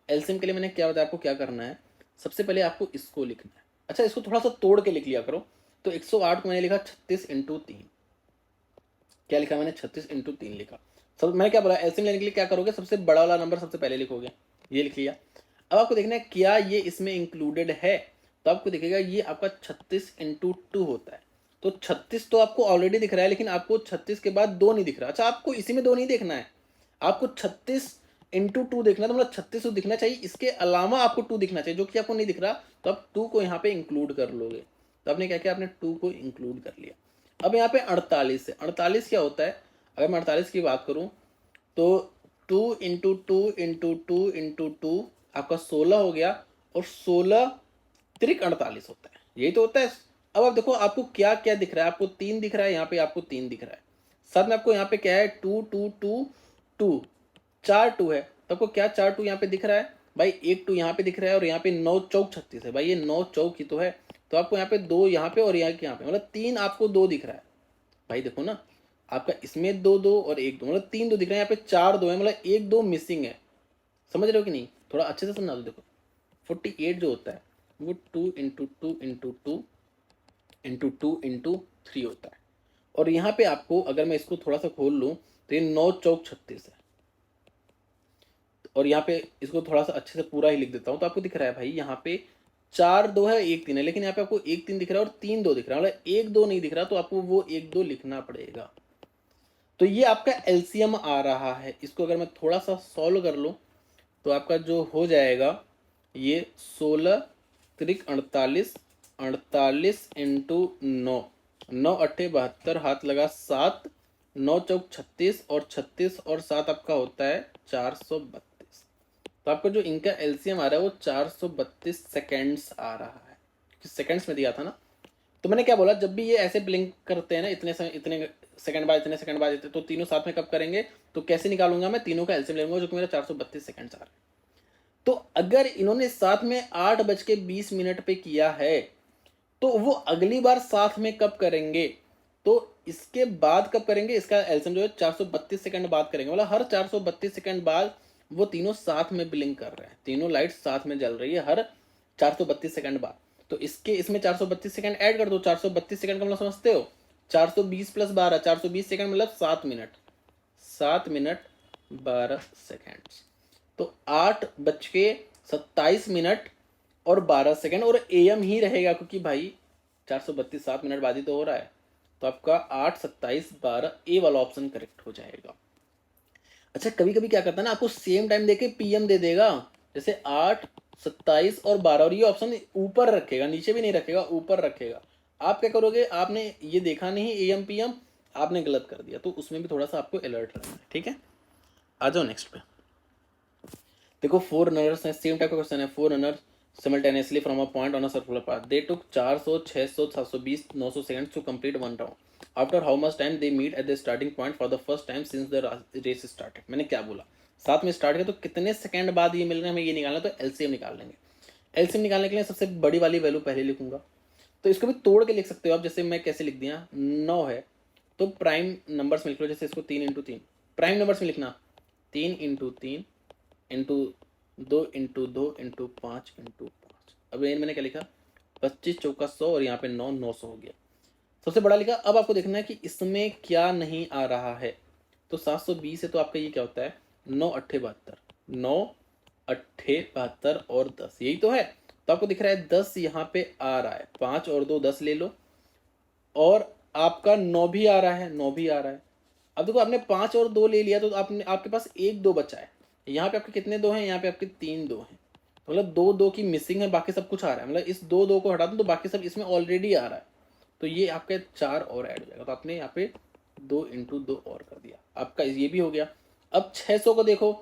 एलसीएम के लिए मैंने क्या बताया आपको, क्या करना है, सबसे पहले आपको इसको लिखना है। अच्छा, इसको थोड़ा सा तोड़ के लिख लिया करो। तो 108 को मैंने लिखा 36 × 3। क्या लिखा मैंने, 36 × 3 लिखा। सब मैंने क्या बोला, एलसीएम लेने के लिए क्या करोगे, सबसे बड़ा वाला नंबर सबसे पहले लिखोगे, ये लिख लिया। अब आपको देखना है क्या ये इसमें इंक्लूडेड है, तो आपको दिखेगा ये आपका 36 × 2 होता है। तो 36 तो आपको ऑलरेडी दिख रहा है, लेकिन आपको 36 के बाद 2 नहीं दिख रहा। अच्छा, आपको इसी में 2 नहीं देखना है, आपको 36 × 2 देखना है। तो मतलब 36 तो दिखना चाहिए, इसके अलावा आपको 2 दिखना चाहिए, जो कि आपको नहीं दिख रहा। तो आप 2 को यहाँ पे इंक्लूड कर लोगे। तो आपने क्या किया, आपने 2 को इंक्लूड कर लिया। अब यहाँ पे 48 है। 48 क्या होता है, अगर मैं 48 की बात करूँ तो 2 × 2 × 2 × 2 आपका 16 हो गया, और 16 त्रिक 48 होता है, यही तो होता है। अब आप देखो आपको क्या क्या दिख रहा है, आपको 3 दिख रहा है, यहाँ पे आपको 3 दिख रहा है, साथ में आपको यहाँ पे क्या है 2 2 2 2, 4 2 है। तो आपको क्या 4 2 यहाँ पे दिख रहा है भाई, एक 2 यहाँ पे दिख रहा है, और यहाँ पे 9 चौक 36 है भाई, ये 9 चौक ही तो है। तो आपको यहाँ पे 2 यहाँ पे और यहाँ पे, मतलब 3 आपको 2 दिख रहा है भाई। देखो ना, आपका इसमें 2 2 और 1 2, मतलब 3 2 दिख रहे हैं, यहाँ पे 4 2 है, मतलब 1 2 मिसिंग है। समझ रहे हो कि नहीं, थोड़ा अच्छे से समझा दो। देखो 48 जो होता है वो 2 × 2 × 2 × 2 × 3 होता है। और यहाँ पे आपको अगर मैं इसको थोड़ा सा खोल लूँ तो ये 9 चौक 36 है। और यहाँ पे इसको थोड़ा सा अच्छे से पूरा ही लिख देता हूँ, तो आपको दिख रहा है भाई यहाँ पे 4 2 है 1 3 है, लेकिन यहाँ पे आपको 1 3 दिख रहा है और 3 2 दिख रहा है, मतलब 1 2 नहीं दिख रहा, तो आपको वो 1 2 लिखना पड़ेगा। तो ये आपका एलसीएम आ रहा है। इसको अगर मैं थोड़ा सा सॉल्व कर लूँ तो आपका जो हो जाएगा ये 16 त्रिक 48, 48 × 9, 9 8 72, हाथ लगा 7, 9 चौक 36, और 36 और 7 आपका होता है 432। तो आपको जो इनका एलसीएम आ रहा है वो 432 सेकेंड्स आ रहा है, सेकेंड्स में दिया था ना। तो मैंने क्या बोला, जब भी ये ऐसे ब्लिंक करते हैं ना, इतने सेकंड बाद, इतने सेकंड बाद, तो तीनों साथ में कब करेंगे, तो कैसे निकालूंगा मैं, तीनों का एलसीएम लेंगे, जो कि मेरा 432 सेकंड्स आ रहा है। तो अगर इन्होंने साथ में 8:20 पे किया है, तो वो अगली बार साथ में कब करेंगे, तो इसके बाद कब करेंगे, इसका एलसीएम जो है 432 सेकंड बाद करेंगे। मतलब हर 432 सेकंड बाद वो तीनों साथ में ब्लिंक कर रहे हैं, तीनों लाइट साथ में जल रही है हर 432 सेकंड बाद। तो इसके इसमें 432 सेकंड ऐड कर दो। 432 सेकंड का मतलब समझते हो, 420 + 12, 420 सेकंड मतलब 7 मिनट, 7 मिनट 12 सेकंड। तो 8:27 और 12 सेकंड, और एएम ही रहेगा, क्योंकि भाई 432 7 मिनट बाद ही तो हो रहा है। तो आपका 8 27 12 ए वाला ऑप्शन करेक्ट हो जाएगा। अच्छा, कभी कभी क्या करता है ना, आपको सेम टाइम देके पीएम दे देगा, जैसे 8 27 और 12, और ये ऑप्शन ऊपर रखेगा, नीचे भी नहीं रखेगा, ऊपर रखेगा। आप क्या करोगे, आपने ये देखा नहीं एएम पीएम, आपने गलत कर दिया, तो उसमें भी थोड़ा सा आपको अलर्ट रहना है। ठीक है, आ जाओ नेक्स्ट पे। देखो 4 रनर्स हैं, सेम टाइप का क्वेश्चन है। 4 runners simultaneously from a point on a circular path. They took 400, 600, 720, 900 seconds to complete one round. After how much time they meet at the starting point for the first time since the race started? मैंने क्या बोला, साथ में start किया तो कितने second बाद ये मिल रहे हैं, हमें ये निकालना, तो एलसीएम निकाल लेंगे। एलसीएम निकालने के लिए सबसे बड़ी वाली वैल्यू पहले लिखूंगा, तो इसको भी तोड़ के लिख सकते हो आप। जैसे मैं कैसे लिख दिया, 9 है तो प्राइम नंबर्स में लिख लो, जैसे इसको 3 × 3 प्राइम नंबर्स में लिखना, 3 into 3 into 2 into 2 into 5 into 5। अब ये मैंने क्या लिखा, 25 चौका 100 और यहाँ पे 900 हो गया, सबसे बड़ा लिखा। अब आपको देखना है कि इसमें क्या नहीं आ रहा है। तो 720 है तो आपका ये क्या होता है, 9 अट्ठे 72, 9 अट्ठे 72 और 10, यही तो है। तो आपको दिख रहा है 10 यहाँ पे आ रहा है, 5 और 2 10 ले लो, और आपका 9 भी आ रहा है, 9 भी आ रहा है। अब देखो आपने 5 और 2 ले लिया तो आपने, आपके पास 1 2 बचा है। यहाँ पे आपके कितने 2 हैं, यहाँ पे आपके 3 2 हैं, तो मतलब 2 2 की मिसिंग है, बाकी सब कुछ आ रहा है। मतलब इस 2 2 को हटा दूं तो बाकी सब इसमें ऑलरेडी आ रहा है, तो ये आपके 4 और ऐड हो जाएगा। तो आपने यहाँ पे 2 इंटू 2 और कर दिया, आपका ये भी हो गया। अब 600 को देखो,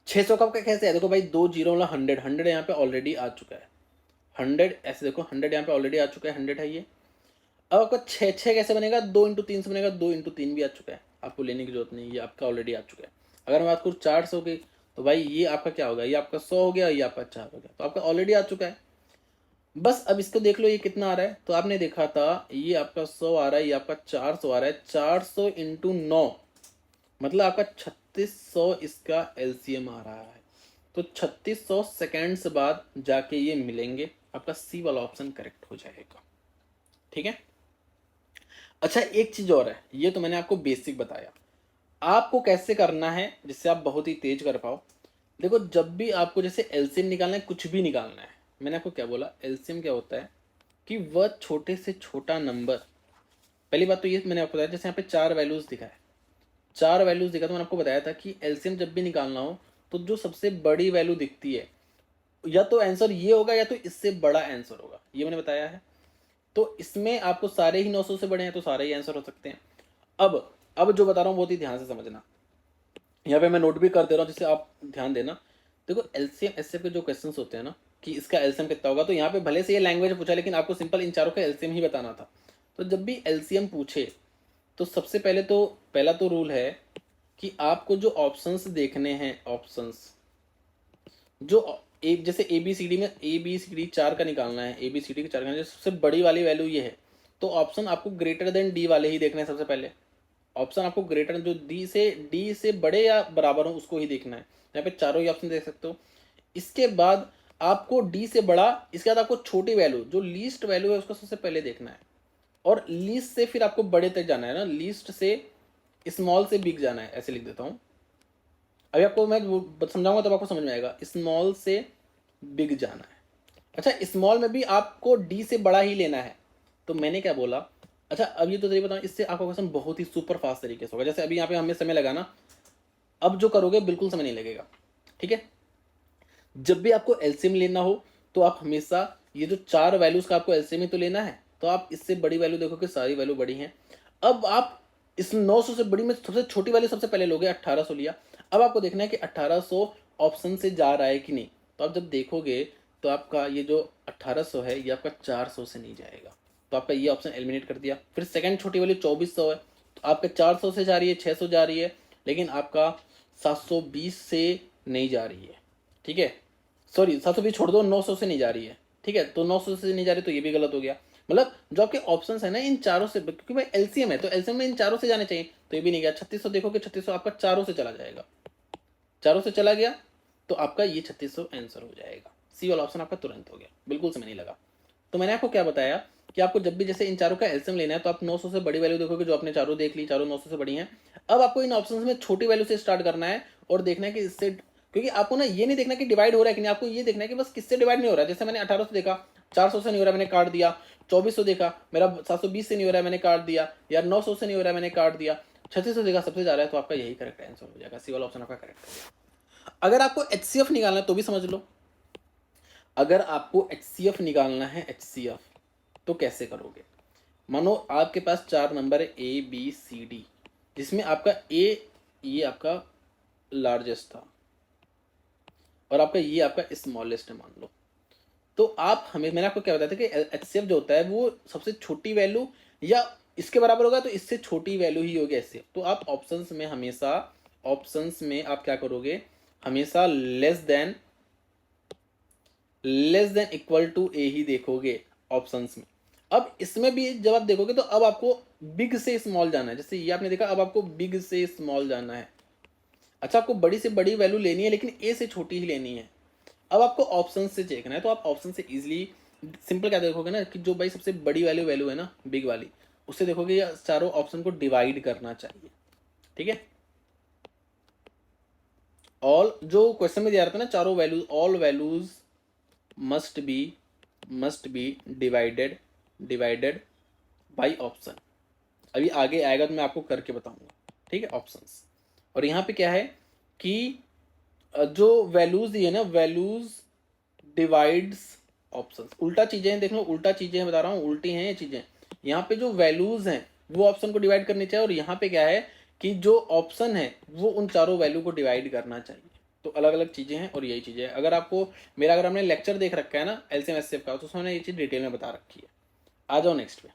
600 का कैसे है, देखो भाई 2 जीरो वाला 100, 100 यहाँ पे ऑलरेडी आ चुका है, 100 ऐसे देखो 100 यहाँ पे ऑलरेडी आ चुका है, 100 है ये। अब आपका 6 कैसे बनेगा, 2 इंटू 3 से बनेगा, 2 इंटू 3 भी आ चुका है, आपको लेने की जरूरत नहीं, ये आपका ऑलरेडी आ चुका है। अगर मैं बात करूँ 400 की, तो भाई ये आपका क्या होगा, ये आपका 100 हो गया, ये आपका 4 हो गया, तो आपका ऑलरेडी आ चुका है। बस अब इसको देख लो ये कितना आ रहा है, तो आपने देखा था ये आपका 100 आ रहा है, ये आपका 400 आ रहा है, 400 इंटू 9 मतलब आपका 3600 इसका एलसीएम आ रहा है। तो 3600 सेकेंड्स बाद जाके ये मिलेंगे, आपका सी वाला ऑप्शन करेक्ट हो जाएगा। ठीक है। अच्छा एक चीज और है, ये तो मैंने आपको बेसिक बताया, आपको कैसे करना है जिससे आप बहुत ही तेज कर पाओ। देखो जब भी आपको जैसे एलसीएम निकालना है, कुछ भी निकालना है, मैंने आपको क्या बोला, एलसीएम क्या होता है कि वह छोटे से छोटा नंबर, पहली बात तो ये मैंने आपको बताया, जैसे यहाँ पे 4 वैल्यूज दिखा है, 4 वैल्यूज दिखा, तो मैंने आपको बताया था कि एलसीएम जब भी निकालना हो तो जो सबसे बड़ी वैल्यू दिखती है, या तो आंसर ये होगा या तो इससे बड़ा आंसर होगा, ये मैंने बताया है। तो इसमें आपको सारे ही 900 से बड़े हैं तो सारे ही आंसर हो सकते हैं। अब जो बता रहा हूँ बहुत ही ध्यान से समझना, यहाँ पे मैं नोट भी कर दे रहा हूँ जिससे आप ध्यान देना। देखो एलसीएम एसएफ के जो क्वेश्चंस होते हैं ना कि इसका एलसीएम कितना होगा, तो यहाँ पे भले से ये लैंग्वेज पूछा लेकिन आपको सिंपल इन चारों का एलसीएम ही बताना था। तो जब भी एलसीएम पूछे तो सबसे पहले तो पहला तो रूल है कि आपको जो ऑप्शंस देखने हैं, ऑप्शंस जो जैसे ए बी सी डी में ए बी सी डी 4 का निकालना है, ए बी सी डी के 4 का सबसे बड़ी वाली वैल्यू ये है, तो ऑप्शन आपको ग्रेटर देन डी वाले ही देखने हैं सबसे पहले। ऑप्शन आपको ग्रेटर जो डी से बड़े या बराबर हो उसको ही देखना है, यहाँ पे चारों ही ऑप्शन देख सकते हो। इसके बाद आपको डी से बड़ा, इसके बाद आपको छोटी वैल्यू जो लीस्ट वैल्यू है उसको सबसे पहले देखना है, और लीस्ट से फिर आपको बड़े तक जाना है ना, लीस्ट से स्मॉल से बिग जाना है, ऐसे लिख देता हूँ। अभी आपको मैं समझाऊंगा तब आपको समझ में आएगा, स्मॉल से बिग जाना है। अच्छा स्मॉल में भी आपको डी से बड़ा ही लेना है, तो मैंने क्या बोला। अच्छा अब ये तो तरीके बताऊँ, इससे आपका क्वेश्चन बहुत ही सुपर फास्ट तरीके से होगा। जैसे अभी यहाँ पे हमें समय लगाना, अब जो करोगे बिल्कुल समय नहीं लगेगा। ठीक है। जब भी आपको एलसीएम लेना हो तो आप हमेशा ये जो 4 वैल्यूज का आपको एलसीएम ही तो लेना है, तो आप इससे बड़ी वैल्यू देखोगे सारी वैल्यू बड़ी हैं। अब आप इस 900 से बड़ी में सबसे छोटी वैल्यू सबसे पहले लोगे, 1800 लिया। अब आपको देखना है कि 1800 ऑप्शन से जा रहा है कि नहीं, तो आप जब देखोगे तो आपका ये जो 1800 है ये आपका 400 से नहीं जाएगा, तो आपका ये ऑप्शन एलिमिनेट कर दिया। फिर सेकंड छोटी वैल्यू 2400 है, तो आपका 400 से जा रही है, 600 जा रही है, लेकिन आपका 720 से नहीं जा रही है। ठीक है, सॉरी 720 छोड़ दो, 900 से नहीं जा रही है। ठीक है, तो 900 से नहीं जा रही तो ये भी गलत हो गया। मतलब जो आपके ऑप्शंस है ना इन चारों से, क्योंकि भाई एलसीएम है तो एलसीएम में इन चारों से जाने चाहिए, तो ये भी नहीं गया। 3600 देखोगे, 3600 आपका चारों से चला जाएगा, चारों से चला गया, तो आपका ये 3600 आंसर हो जाएगा। सी वाला ऑप्शन आपका तुरंत हो गया, बिल्कुल समय नहीं लगा। तो मैंने आपको क्या बताया कि आपको जब भी जैसे इन चारों का एलसीएम लेना है तो आप 900 से बड़ी वैल्यू देखोगे, जो आपने चारों देख ली, चारों 900 से बड़ी हैं। अब आपको इन ऑप्शंस में छोटी वैल्यू से स्टार्ट करना है और देखना है कि इससे, क्योंकि आपको ना ये नहीं देखना कि डिवाइड हो रहा है कि नहीं, आपको ये देखना है कि बस किससे डिवाइड नहीं हो रहा है। जैसे मैंने 1800 देखा, 400 से नहीं हो रहा है, मैंने काट दिया। 2400 देखा, मेरा 720 से नहीं हो रहा है, मैंने काट दिया। यार 900 से नहीं हो रहा है, मैंने काट दिया। 3600 देखा सबसे जा रहा है, तो आपका यही करेक्ट आंसर हो जाएगा, सी वाला ऑप्शन आपका करेक्ट हो गया। अगर आपको एचसीएफ निकालना है तो भी समझ लो, अगर आपको एचसीएफ निकालना है, एचसीएफ तो कैसे करोगे। मानो आपके पास 4 नंबर है ए बी सी डी, जिसमें आपका ए ये आपका लार्जेस्ट था और आपका ये आपका स्मॉलेस्ट है मान लो, तो आप हमें, मैंने आपको क्या बताया था कि एचसीएफ जो होता है वो सबसे छोटी वैल्यू या इसके बराबर होगा, तो इससे छोटी वैल्यू ही होगी एचसीएफ। तो आप ऑप्शंस में हमेशा, ऑप्शंस में आप क्या करोगे, हमेशा लेस देन इक्वल टू ए ही देखोगे ऑप्शंस में। अब इसमें भी जब आप देखोगे तो अब आपको बिग से स्मॉल जाना है, जैसे ये आपने देखा, अब आपको बिग से स्मॉल जाना है। अच्छा, आपको बड़ी से बड़ी वैल्यू लेनी है लेकिन ए से छोटी ही लेनी है। अब आपको ऑप्शन से देखना है, तो आप ऑप्शन से इजीली सिंपल क्या देखोगे ना कि जो भाई सबसे बड़ी वैल्यू वैल्यू है ना बिग वाली, उससे देखोगे ये चारों ऑप्शन को डिवाइड करना चाहिए। ठीक है, ऑल जो क्वेश्चन में दिया रहता है ना, चारों values, all values must be divided divided by option. अभी आगे आएगा तो मैं आपको करके बताऊंगा। ठीक है, ऑप्शंस। और यहाँ पे क्या है कि जो वैल्यूज दी है ना, वैल्यूज डिवाइड्स ऑप्शंस, उल्टा चीजें हैं, देख लो उल्टा चीजें हैं, बता रहा हूँ उल्टी हैं ये चीजें। यहाँ पे जो वैल्यूज हैं वो ऑप्शन को डिवाइड करनी चाहिए, और यहाँ पे क्या है कि जो ऑप्शन है वो उन चारों वैल्यू को डिवाइड करना चाहिए। तो अलग अलग चीजें हैं और यही चीजें हैं। अगर आपको मेरा, अगर हमने लेक्चर देख रखा है ना एलसीएम एचसीएफ का, तो उसमें ये चीज डिटेल में बता रखी है। आ जाओ नेक्स्ट पे।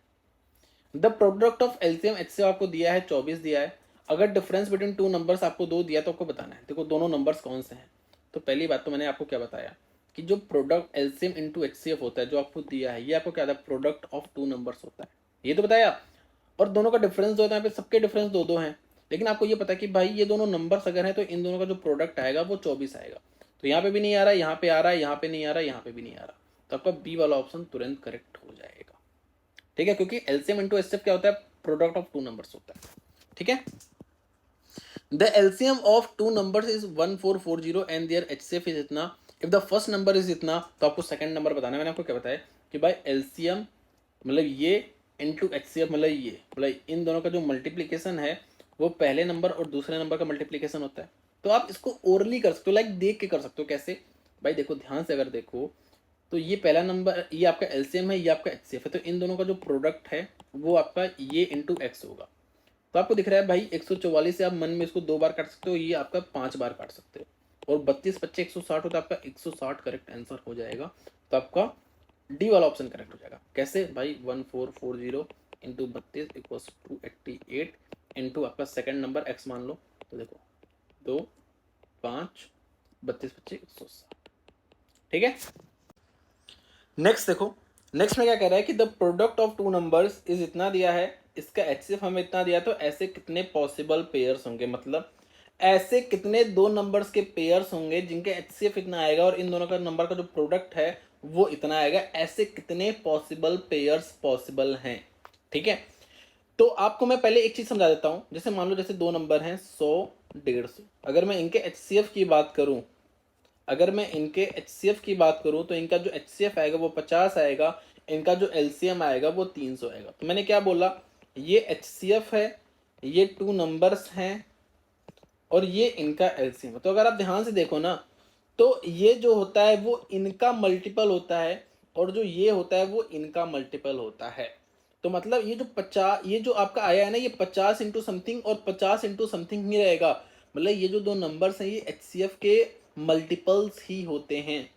The product of LCM HCF आपको दिया है 24 दिया है। अगर डिफरेंस बिटवीन टू नंबर्स आपको 2 दिया तो आपको बताना है। देखो दोनों नंबर्स कौन से हैं। तो पहली बात तो मैंने आपको क्या बताया कि जो प्रोडक्ट एलसीएम इंटू एचसीएफ होता है जो आपको दिया है, ये आपको क्या था, प्रोडक्ट ऑफ टू नंबर्स होता है, ये तो बताया। और दोनों का डिफरेंस जो होता है, यहाँ पे सबके डिफरेंस 2-2 हैं, लेकिन आपको ये पता है कि भाई ये दोनों नंबर्स अगर हैं तो इन दोनों का जो प्रोडक्ट आएगा वो 24 आएगा। तो यहाँ पे भी नहीं आ रहा, यहाँ पे आ रहा है, यहाँ पे नहीं आ रहा, यहाँ पे भी नहीं आ रहा, तो आपका बी वाला ऑप्शन तुरंत करेक्ट हो जाएगा। ठीक है, क्योंकि एलसीएम इंटू एचसीएफ क्या होता है, प्रोडक्ट ऑफ टू नंबर्स होता है। ठीक है, the LCM of two numbers is 1440 and their HCF is इतना। If the first number is इतना तो आपको सेकंड नंबर बताना है। मैंने आपको क्या बताया कि भाई एलसीएम मतलब ये इंटू एचसीएफ मतलब इन दोनों का जो मल्टीप्लीकेशन है वो पहले नंबर और दूसरे नंबर का मल्टीप्लीकेशन होता है। तो आप इसको ओरली कर सकते हो, लाइक देख के कर सकते हो। कैसे भाई, देखो ध्यान से अगर देखो तो ये पहला नंबर, ये आपका एलसीएम है, ये आपका एचसीएफ है, तो इन दोनों का जो प्रोडक्ट है वो आपका ये इंटू एक्स होगा। तो आपको दिख रहा है भाई 144 से आप मन में इसको 2 बार काट सकते हो, ये आपका 5 बार काट सकते हो, और 32 25 160 होता है, आपका 160 करेक्ट आंसर हो जाएगा। तो आपका डी वाला ऑप्शन करेक्ट हो जाएगा। कैसे भाई, 1440 इंटू 32 इक्वल्स टू 88 इंटू आपका सेकंड नंबर एक्स मान लो, तो देखो 2 5 32 25 160। ठीक है, नेक्स्ट देखो, नेक्स्ट में क्या कह रहा है कि the product of two numbers is इतना दिया है, इसका एचसीएफ हमें इतना दिया, तो ऐसे कितने पॉसिबल पेयर्स होंगे, मतलब ऐसे कितने दो नंबर्स के पेयर्स होंगे जिनके एचसीएफ इतना आएगा और इन दोनों का नंबर का जो प्रोडक्ट है वो इतना आएगा, ऐसे कितने पॉसिबल पेयर्स पॉसिबल हैं। ठीक है, तो आपको मैं पहले एक चीज समझा देता हूं। जैसे मान लो जैसे दो नंबर हैं 100 150, अगर मैं इनके एचसीएफ की बात करूं, अगर मैं इनके एचसीएफ की बात करूं तो इनका जो एचसीएफ आएगा वो 50 आएगा, इनका जो एलसीएम आएगा वो 300 आएगा। तो मैंने क्या बोला, ये एचसीएफ है, ये टू नंबर्स हैं, और ये इनका एलसीएम है। तो अगर आप ध्यान से देखो ना, तो ये जो होता है वो इनका मल्टीपल होता है, और जो ये होता है वो इनका मल्टीपल होता है। तो मतलब ये जो 50, ये जो आपका आया है ना, ये 50 इंटू समथिंग और 50 इंटू समथिंग ही रहेगा। मतलब ये जो दो नंबर्स हैं ये एचसीएफ के मल्टीपल्स ही होते हैं,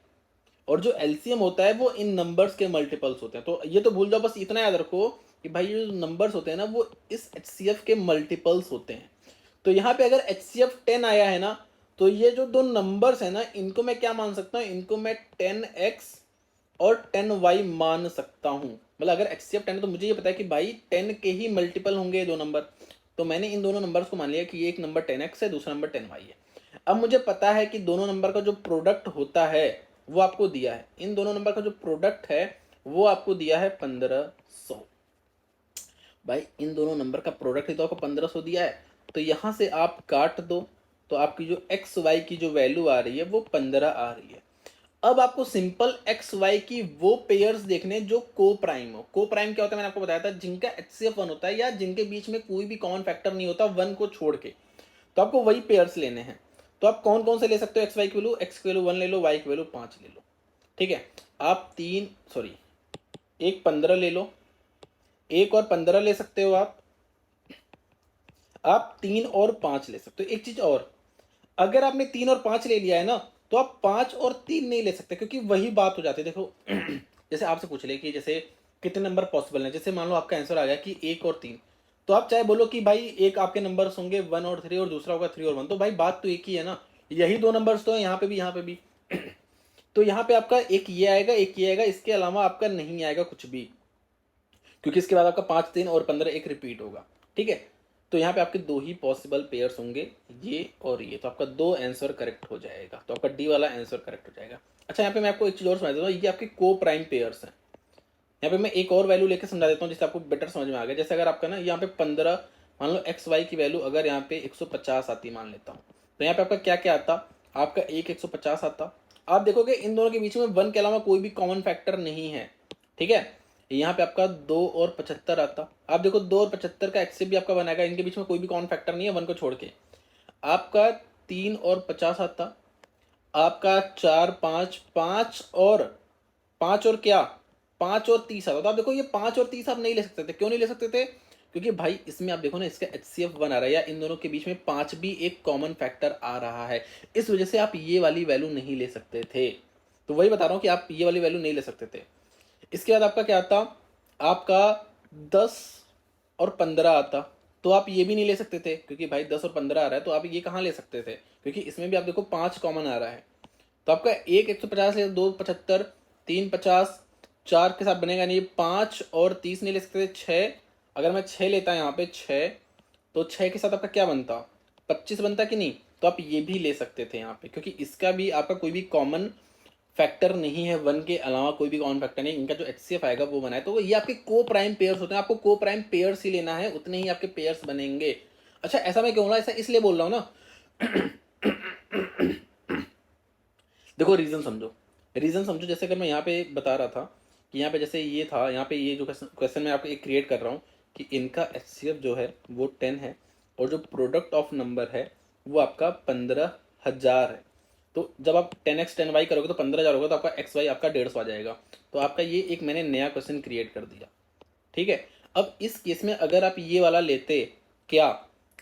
और जो एलसीएम होता है वो इन नंबर्स के मल्टीपल्स होते हैं। तो ये तो भूल जाओ, बस इतना याद रखो कि भाई ये जो नंबर्स होते हैं ना वो इस एचसीएफ के मल्टीपल्स होते हैं। तो यहाँ पे अगर एचसीएफ 10 आया है ना, तो ये जो दो नंबर्स है ना इनको मैं क्या मान सकता हूँ, इनको मैं 10x और 10y मान सकता हूँ। मतलब अगर एचसीएफ 10 है तो मुझे ये पता है कि भाई 10 के ही मल्टीपल होंगे ये दो नंबर, तो मैंने इन दोनों नंबर्स को मान लिया कि ये एक नंबर 10x है, दूसरा नंबर 10y है। अब मुझे पता है कि दोनों नंबर का जो प्रोडक्ट होता है वो आपको दिया है, इन दोनों नंबर का जो प्रोडक्ट है वो आपको दिया है 1500। भाई इन दोनों नंबर का प्रोडक्ट ही तो आपको 1500 दिया है, तो यहां से आप काट दो, तो आपकी जो एक्स वाई की जो वैल्यू आ रही है वो 15 आ रही है। अब आपको सिंपल एक्स वाई की वो पेयर्स देखने जो को प्राइम हो। को प्राइम क्या होता है, मैंने आपको बताया था, जिनका एचसीएफ 1 होता है या जिनके बीच में कोई भी कॉमन फैक्टर नहीं होता 1 को छोड़ के, तो आपको वही पेयर्स लेने हैं। तो आप कौन कौन से ले सकते हो, एक्स वाई की वैल्यू, एक्स की वैल्यू 1 ले लो, वाई की वैल्यू 5 ले लो। ठीक है, आप एक 15 ले लो, एक और 15 ले सकते हो आप 3 और 5 ले सकते हो। एक चीज और, अगर आपने 3 और 5 ले लिया है ना, तो आप 5 और 3 नहीं ले सकते, क्योंकि वही बात हो जाती है। देखो जैसे आपसे पूछ ले कि जैसे कितने नंबर पॉसिबल हैं, जैसे मान लो आपका आंसर आ गया कि 1 और 3, तो आप चाहे बोलो कि भाई एक आपके नंबर्स होंगे 1 और 3 और दूसरा होगा 3 और 1, तो भाई बात तो एक ही है ना, यही दो नंबर्स तो है यहाँ पे भी यहाँ पे भी तो यहाँ पे आपका एक ये आएगा एक ये आएगा, इसके अलावा आपका नहीं आएगा कुछ भी, क्योंकि इसके बाद आपका 5 3 और 15 एक रिपीट होगा। ठीक है, तो यहाँ पे आपके दो ही पॉसिबल पेयर्स होंगे, ये और ये, तो आपका दो आंसर करेक्ट हो जाएगा, तो आपका डी वाला आंसर करेक्ट हो जाएगा। अच्छा यहाँ पे मैं आपको एक चीज़ और समझा देता हूँ, ये आपके को प्राइम पेयर्स हैं। यहाँ पे मैं एक और वैल्यू लेके समझा देता हूँ जिससे आपको बेटर समझ में आ गया। जैसे अगर आपका ना यहाँ पे 15 मान लो एक्स वाई की वैल्यू अगर यहाँ पे 150 आती मान लेता हूँ, तो यहाँ पे आपका क्या क्या आता, आपका एक 150 आता। आप देखोगे इन दोनों के बीच में 1 के अलावा कोई भी कॉमन फैक्टर नहीं है, ठीक है। यहाँ पे आपका 2 और 75 आता। आप देखो 2 और 75 का एक्सेप भी आपका बनाएगा, इनके बीच में कोई भी कॉमन फैक्टर नहीं है 1 को छोड़ के। आपका 3 और 50 आता। आपका 4 5 5 और 5 और क्या 5 और 30 आता। तो आप देखो ये 5 और 30 आप नहीं ले सकते थे। क्यों नहीं ले सकते थे? क्योंकि भाई इसमें आप देखो ना इसका HCF 1 आ रहा है, या इन दोनों के बीच में 5 भी एक कॉमन फैक्टर आ रहा है, इस वजह से आप ये वाली वैल्यू नहीं ले सकते थे। तो वही बता रहा हूँ कि आप ये वाली वैल्यू नहीं ले सकते थे। इसके बाद आपका क्या आता, आपका 10 और 15 आता। तो आप ये भी नहीं ले सकते थे क्योंकि भाई 10 और 15 आ रहा है, तो आप ये कहाँ ले सकते थे, क्योंकि इसमें भी आप देखो 5 कॉमन आ रहा है। तो आपका एक 150 है, 2 75, 3 50, 4 के साथ बनेगा नहीं, 5 और 30 नहीं ले सकते थे, 6। अगर मैं 6 लेता यहाँ पे 6, तो 6 के साथ आपका क्या बनता, 25 बनता कि नहीं। तो आप ये भी ले सकते थे यहाँ पे, क्योंकि इसका भी आपका कोई भी कॉमन फैक्टर नहीं है, 1 के अलावा कोई भी कॉमन फैक्टर नहीं, इनका जो HCF आएगा वो बनाए। तो ये आपके को प्राइम पेयर्स होते हैं, आपको को प्राइम पेयर्स ही लेना है, उतने ही आपके पेयर्स बनेंगे। अच्छा ऐसा मैं क्यों बोल रहा हूँ, ऐसा इसलिए बोल रहा हूँ ना देखो रीजन समझो, रीजन समझो। जैसे अगर मैं यहाँ पे बता रहा था कि यहाँ पे जैसे ये था, यहाँ पे ये जो क्वेश्चन मैं आपको एक क्रिएट कर रहा हूँ कि इनका HCF जो है वो 10 है, और जो प्रोडक्ट ऑफ नंबर है वो आपका 15,000 है। तो जब आप 10x 10y करोगे तो 15,000 होगा, तो आपका XY आपका 150 आ जाएगा। तो आपका ये एक मैंने नया क्वेश्चन क्रिएट कर दिया, ठीक है। अब इस केस में अगर आप ये वाला लेते, क्या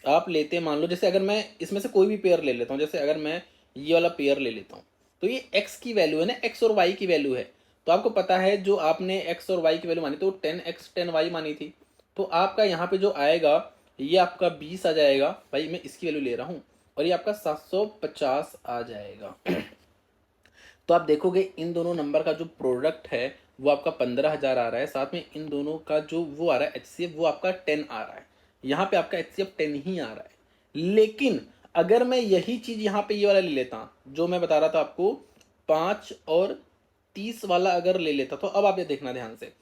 आप लेते, मान लो जैसे अगर मैं इसमें से कोई भी पेयर ले लेता हूँ, जैसे अगर मैं ये वाला पेयर ले लेता हूँ, तो ये x की वैल्यू है ना, x और y की वैल्यू है। तो आपको पता है जो आपने x और y की वैल्यू मानी तो 10x 10y मानी थी, तो आपका यहाँ पे जो आएगा ये आपका 20 आ जाएगा, भाई मैं इसकी वैल्यू ले रहा हूँ, और ये आपका 750 आ जाएगा। तो आप देखोगे इन दोनों नंबर का जो प्रोडक्ट है वो आपका 15,000 आ रहा है, साथ में इन दोनों का जो वो आ रहा है HCF वो आपका 10 आ रहा है। यहाँ पे आपका HCF 10 ही आ रहा है। लेकिन अगर मैं यही चीज यहाँ पे ये वाला ले लेता जो मैं बता रहा था आपको 5 और 30 वाला अगर ले लेता, तो अब आप ये देखना ध्यान से,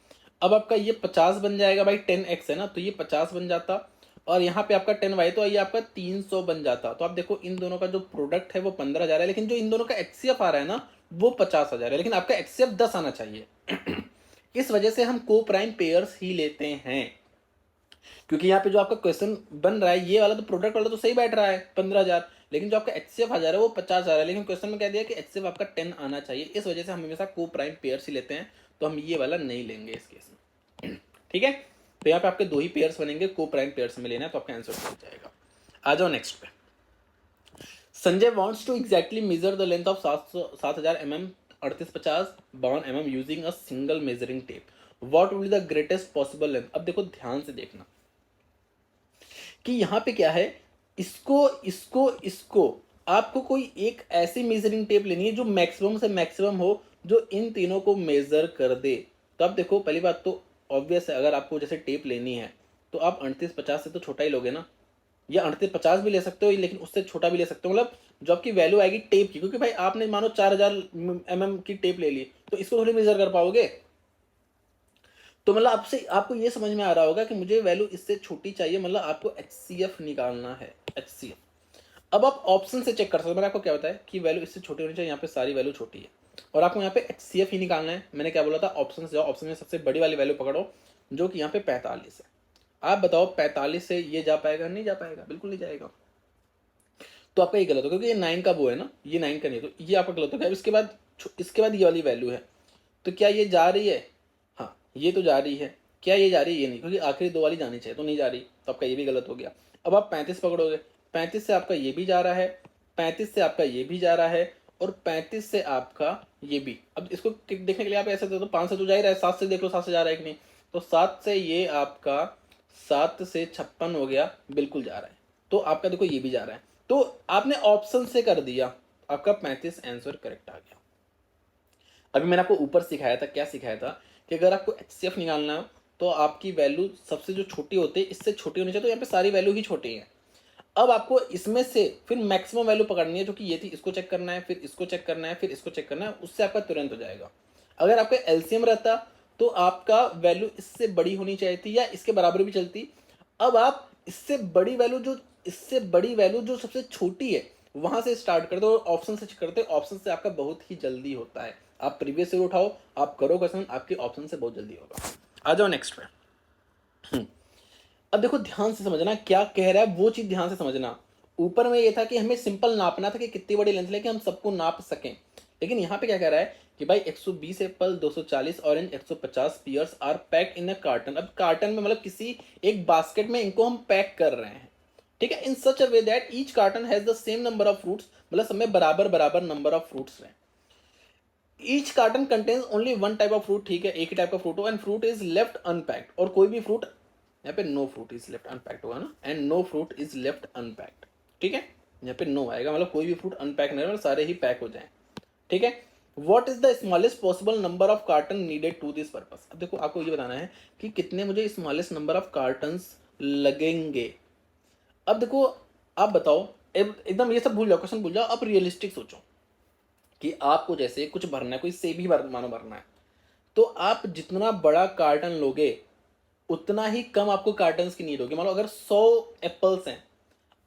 अब आपका ये 50 बन जाएगा भाई, 10x है ना, तो ये 50 बन जाता, और यहाँ पे आपका 10y तो ये आपका 300 बन जाता। तो आप देखो इन दोनों का जो प्रोडक्ट है वो 15,000 है, लेकिन जो इन दोनों का HCF आ रहा है ना वो 50,000 है, लेकिन आपका HCF 10 आना चाहिए। इस वजह से हम को प्राइम पेयर्स ही लेते हैं, क्योंकि यहाँ पे जो आपका क्वेश्चन बन रहा है ये वाला तो प्रोडक्ट वाला तो सही बैठ रहा है 15,000, लेकिन जो आपका HCF आ जा रहा है वो 50,000 है, लेकिन क्वेश्चन में कह दिया कि HCF आपका 10 आना चाहिए। इस वजह से हम हमेशा को प्राइम पेयर्स ही लेते हैं, तो हम ये वाला नहीं लेंगे इस केस में, ठीक है। तो यहाँ पे आपके दो ही पेयर्स बनेंगे, को प्राइम पेयर्स में लेना है, तो आपका आंसर हो जाएगा। आ जाओ नेक्स्ट पे। Sanjay wants to exactly measure the length of 7,000 mm 3850 बावन mm using a single measuring tape. What will be the greatest possible length? अब देखो ध्यान से देखना कि यहाँ पे क्या है, इसको इसको इसको आपको कोई एक ऐसी मेजरिंग टेप लेनी है जो मैक्सिमम से मैक्सिमम हो, जो इन तीनों को मेजर कर दे। तो आप देखो पहली बात तो ऑब्वियस है, अगर आपको जैसे टेप लेनी है तो आप 3850 से तो छोटा ही लोगे ना, या 3850 भी ले सकते हो, लेकिन उससे छोटा भी ले सकते हो, मतलब जो आपकी वैल्यू आएगी टेप की, क्योंकि भाई आपने मानो 4,000 mm की टेप ले ली तो इसको थोड़ी मेजर कर पाओगे। तो मतलब आपसे आपको ये समझ में आ रहा होगा कि मुझे वैल्यू इससे छोटी चाहिए, मतलब आपको HCF निकालना है, HCF। अब आप ऑप्शन से चेक कर सकते हो, मैंने आपको क्या बताया कि वैल्यू इससे छोटी होनी चाहिए, यहाँ पे सारी वैल्यू छोटी है, और आपको यहाँ पे HCF ही निकालना है। मैंने क्या बोला था, ऑप्शन से जाओ, ऑप्शन में सबसे बड़ी वाली वैल्यू पकड़ो जो कि यहाँ पे 45 है। आप बताओ 45 से ये जा पाएगा? नहीं जा पाएगा, बिल्कुल नहीं जाएगा। तो आपका ये गलत हो, क्योंकि ये 9 का वो है ना, ये 9 का नहीं है, तो ये आपका गलत हो गया। इसके बाद ये वाली वैल्यू है, तो क्या ये जा रही है? हाँ ये तो जा रही है। क्या ये जा रही है? ये नहीं, क्योंकि आखिरी दो वाली जानी चाहिए, तो नहीं जा रही, तो आपका ये भी गलत हो गया। अब आप 35 पकड़ोगे, 35 से आपका ये भी जा रहा है, 35 से आपका ये भी जा रहा है, और 35 से आपका ये भी। अब इसको देखने के लिए आप ऐसे दे दो, 5 से तो जा ही रहा है, 7 से देख लो 7 से जा रहा है कि नहीं, तो 7 से ये आपका 7 से 56 हो गया, बिल्कुल जा रहा है। तो आपका देखो ये भी जा रहा है, तो आपने ऑप्शन से कर दिया, आपका 35 आंसर करेक्ट आ गया। अभी मैंने आपको ऊपर सिखाया था, क्या सिखाया था कि अगर आपको HCF निकालना है तो आपकी वैल्यू सबसे जो छोटी होती है इससे छोटी होनी चाहिए, तो यहाँ पे सारी वैल्यू ही छोटी है। अब आपको इसमें से फिर मैक्सिमम वैल्यू पकड़नी है, जो कि ये थी, इसको चेक करना है, फिर इसको चेक करना है, फिर इसको चेक करना है, उससे आपका तुरंत हो जाएगा। अगर आपका एलसीएम रहता तो आपका वैल्यू इससे बड़ी होनी चाहिए थी या इसके बराबर भी चलती। अब आप इससे बड़ी वैल्यू जो सबसे छोटी है वहां से स्टार्ट कर दो और ऑप्शन से करते, ऑप्शन से आपका बहुत ही जल्दी होता है। आप प्रीवियस से उठाओ, आप करो क्वेश्चन, आपके ऑप्शन से बहुत जल्दी होगा। आ जाओ नेक्स्ट पे। अब देखो ध्यान से समझना क्या कह रहा है, वो चीज ध्यान से समझना। ऊपर में ये था कि हमें सिंपल नापना था कि कितनी बड़ी लेंथ लेके हम सबको नाप सकें, लेकिन यहाँ पे क्या कह रहा है कि भाई 120 apple, 240 orange, 150 pears are pack in a carton. अब कार्टन में मतलब किसी एक बास्केट में इनको हम पैक कर रहे हैं, ठीक है, in such a way that each carton has the same number of fruits, मतलब सब में बराबर बराबर नंबर ऑफ फ्रूट्स हैं। Each carton contains only one type of fruit, ठीक है, एक ही टाइप का फ्रूट हो, and fruit is left unpacked, और कोई भी फ्रूट, यहाँ पे no fruit is left unpacked होगा ना, and no fruit is left unpacked, ठीक है, यहाँ पे नो आएगा, मतलब कोई भी फ्रूट अनपैक नहीं, मतलब सारे ही पैक हो जाए, ठीक है। What is the smallest possible number of carton needed to this purpose. अब देखो आपको ये बताना है कि कितने मुझे स्मॉलेस्ट नंबर ऑफ कार्टन्स लगेंगे। अब देखो आप बताओ, एकदम ये सब भूल जाओ, क्वेश्चन भूल जाओ, अब रियलिस्टिक सोचो कि आपको जैसे कुछ भरना है, कोई सेब ही मानो भरना है, तो आप जितना बड़ा कार्टन लोगे उतना ही कम आपको कार्टन्स की नीड होगी। मान लो अगर 100 एप्पल्स हैं,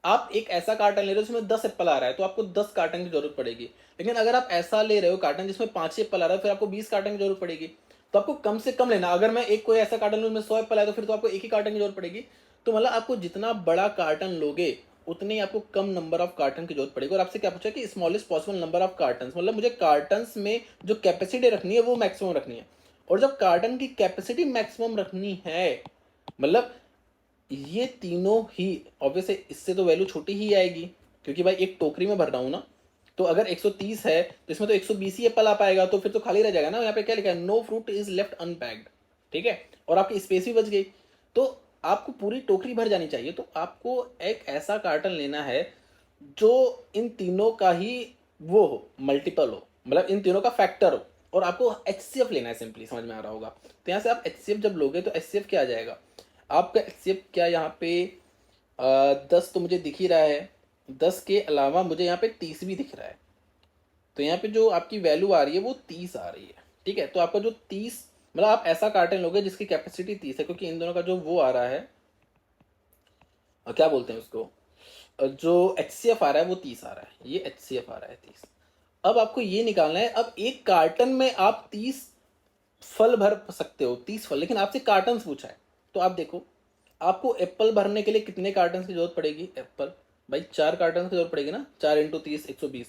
आप एक ऐसा कार्टन ले रहे हो जिसमें 10 एप्पल आ रहा है, तो आपको 10 कार्टन की जरूरत पड़ेगी। लेकिन अगर आप ऐसा ले रहे हो कार्टन जिसमें 5 एप्पल आ रहा है, फिर आपको 20 कार्टन की जरूरत पड़ेगी। तो आपको कम से कम लेना। अगर मैं एक कोई ऐसा कार्टन लूँ जिसमें 100 एप्पल आए, तो फिर तो आपको एक ही कार्टन की जरूरत पड़ेगी। तो मतलब आपको जितना बड़ा कार्टन लोगे उतनी आपको कम नंबर ऑफ कार्टन की जरूरत पड़ेगी। और आपसे क्या पूछा कि smallest possible number of carton, मतलब मुझे कार्टन्स में जो कैपेसिटी रखनी है वो मैक्सिमम रखनी है। और जब कार्टन की कैपेसिटी मैक्सिमम रखनी है, मतलब ये तीनों ही ऑब्वियस है, इससे तो वैल्यू छोटी ही आएगी, क्योंकि भाई एक टोकरी में भर रहा हूं ना। तो अगर 130 है तो इसमें तो 120 ही एप्पल आ पाएगा, तो फिर तो खाली रह जाएगा ना। यहाँ पे क्या लिखा है, no fruit is left unpacked, ठीक है, और आपकी स्पेस भी बच गई। तो आपको पूरी टोकरी भर जानी चाहिए, तो आपको एक ऐसा कार्टन लेना है जो इन तीनों का ही वो हो, मल्टीपल हो, मतलब इन तीनों का फैक्टर हो। और आपको एचसीएफ लेना है, सिंपली समझ में आ रहा होगा। तो यहाँ से आप एचसीएफ जब लोगे तो एचसीएफ क्या आ जाएगा आपका, एचसीएफ क्या यहाँ पे 10 तो मुझे दिख ही रहा है, 10 के अलावा मुझे यहाँ पे 30 भी दिख रहा है। तो यहाँ पे जो आपकी वैल्यू आ रही है वो 30 आ रही है, ठीक है। तो आपका जो 30, मतलब आप ऐसा कार्टन लोगे जिसकी कैपेसिटी 30 है, क्योंकि इन दोनों का जो वो आ रहा है, क्या बोलते हैं उसको, जो एचसीएफ आ रहा है वो 30 आ रहा है, ये एचसीएफ आ रहा है 30। अब आपको ये निकालना है, अब एक कार्टन में आप 30 फल भर सकते हो, 30 फल, लेकिन आपसे कार्टन पूछा है। तो आप देखो आपको एप्पल भरने के लिए कितने कार्टन की जरूरत पड़ेगी, एप्पल भाई 4 कार्टन की जरूरत पड़ेगी ना, 4 इंटू 30 120।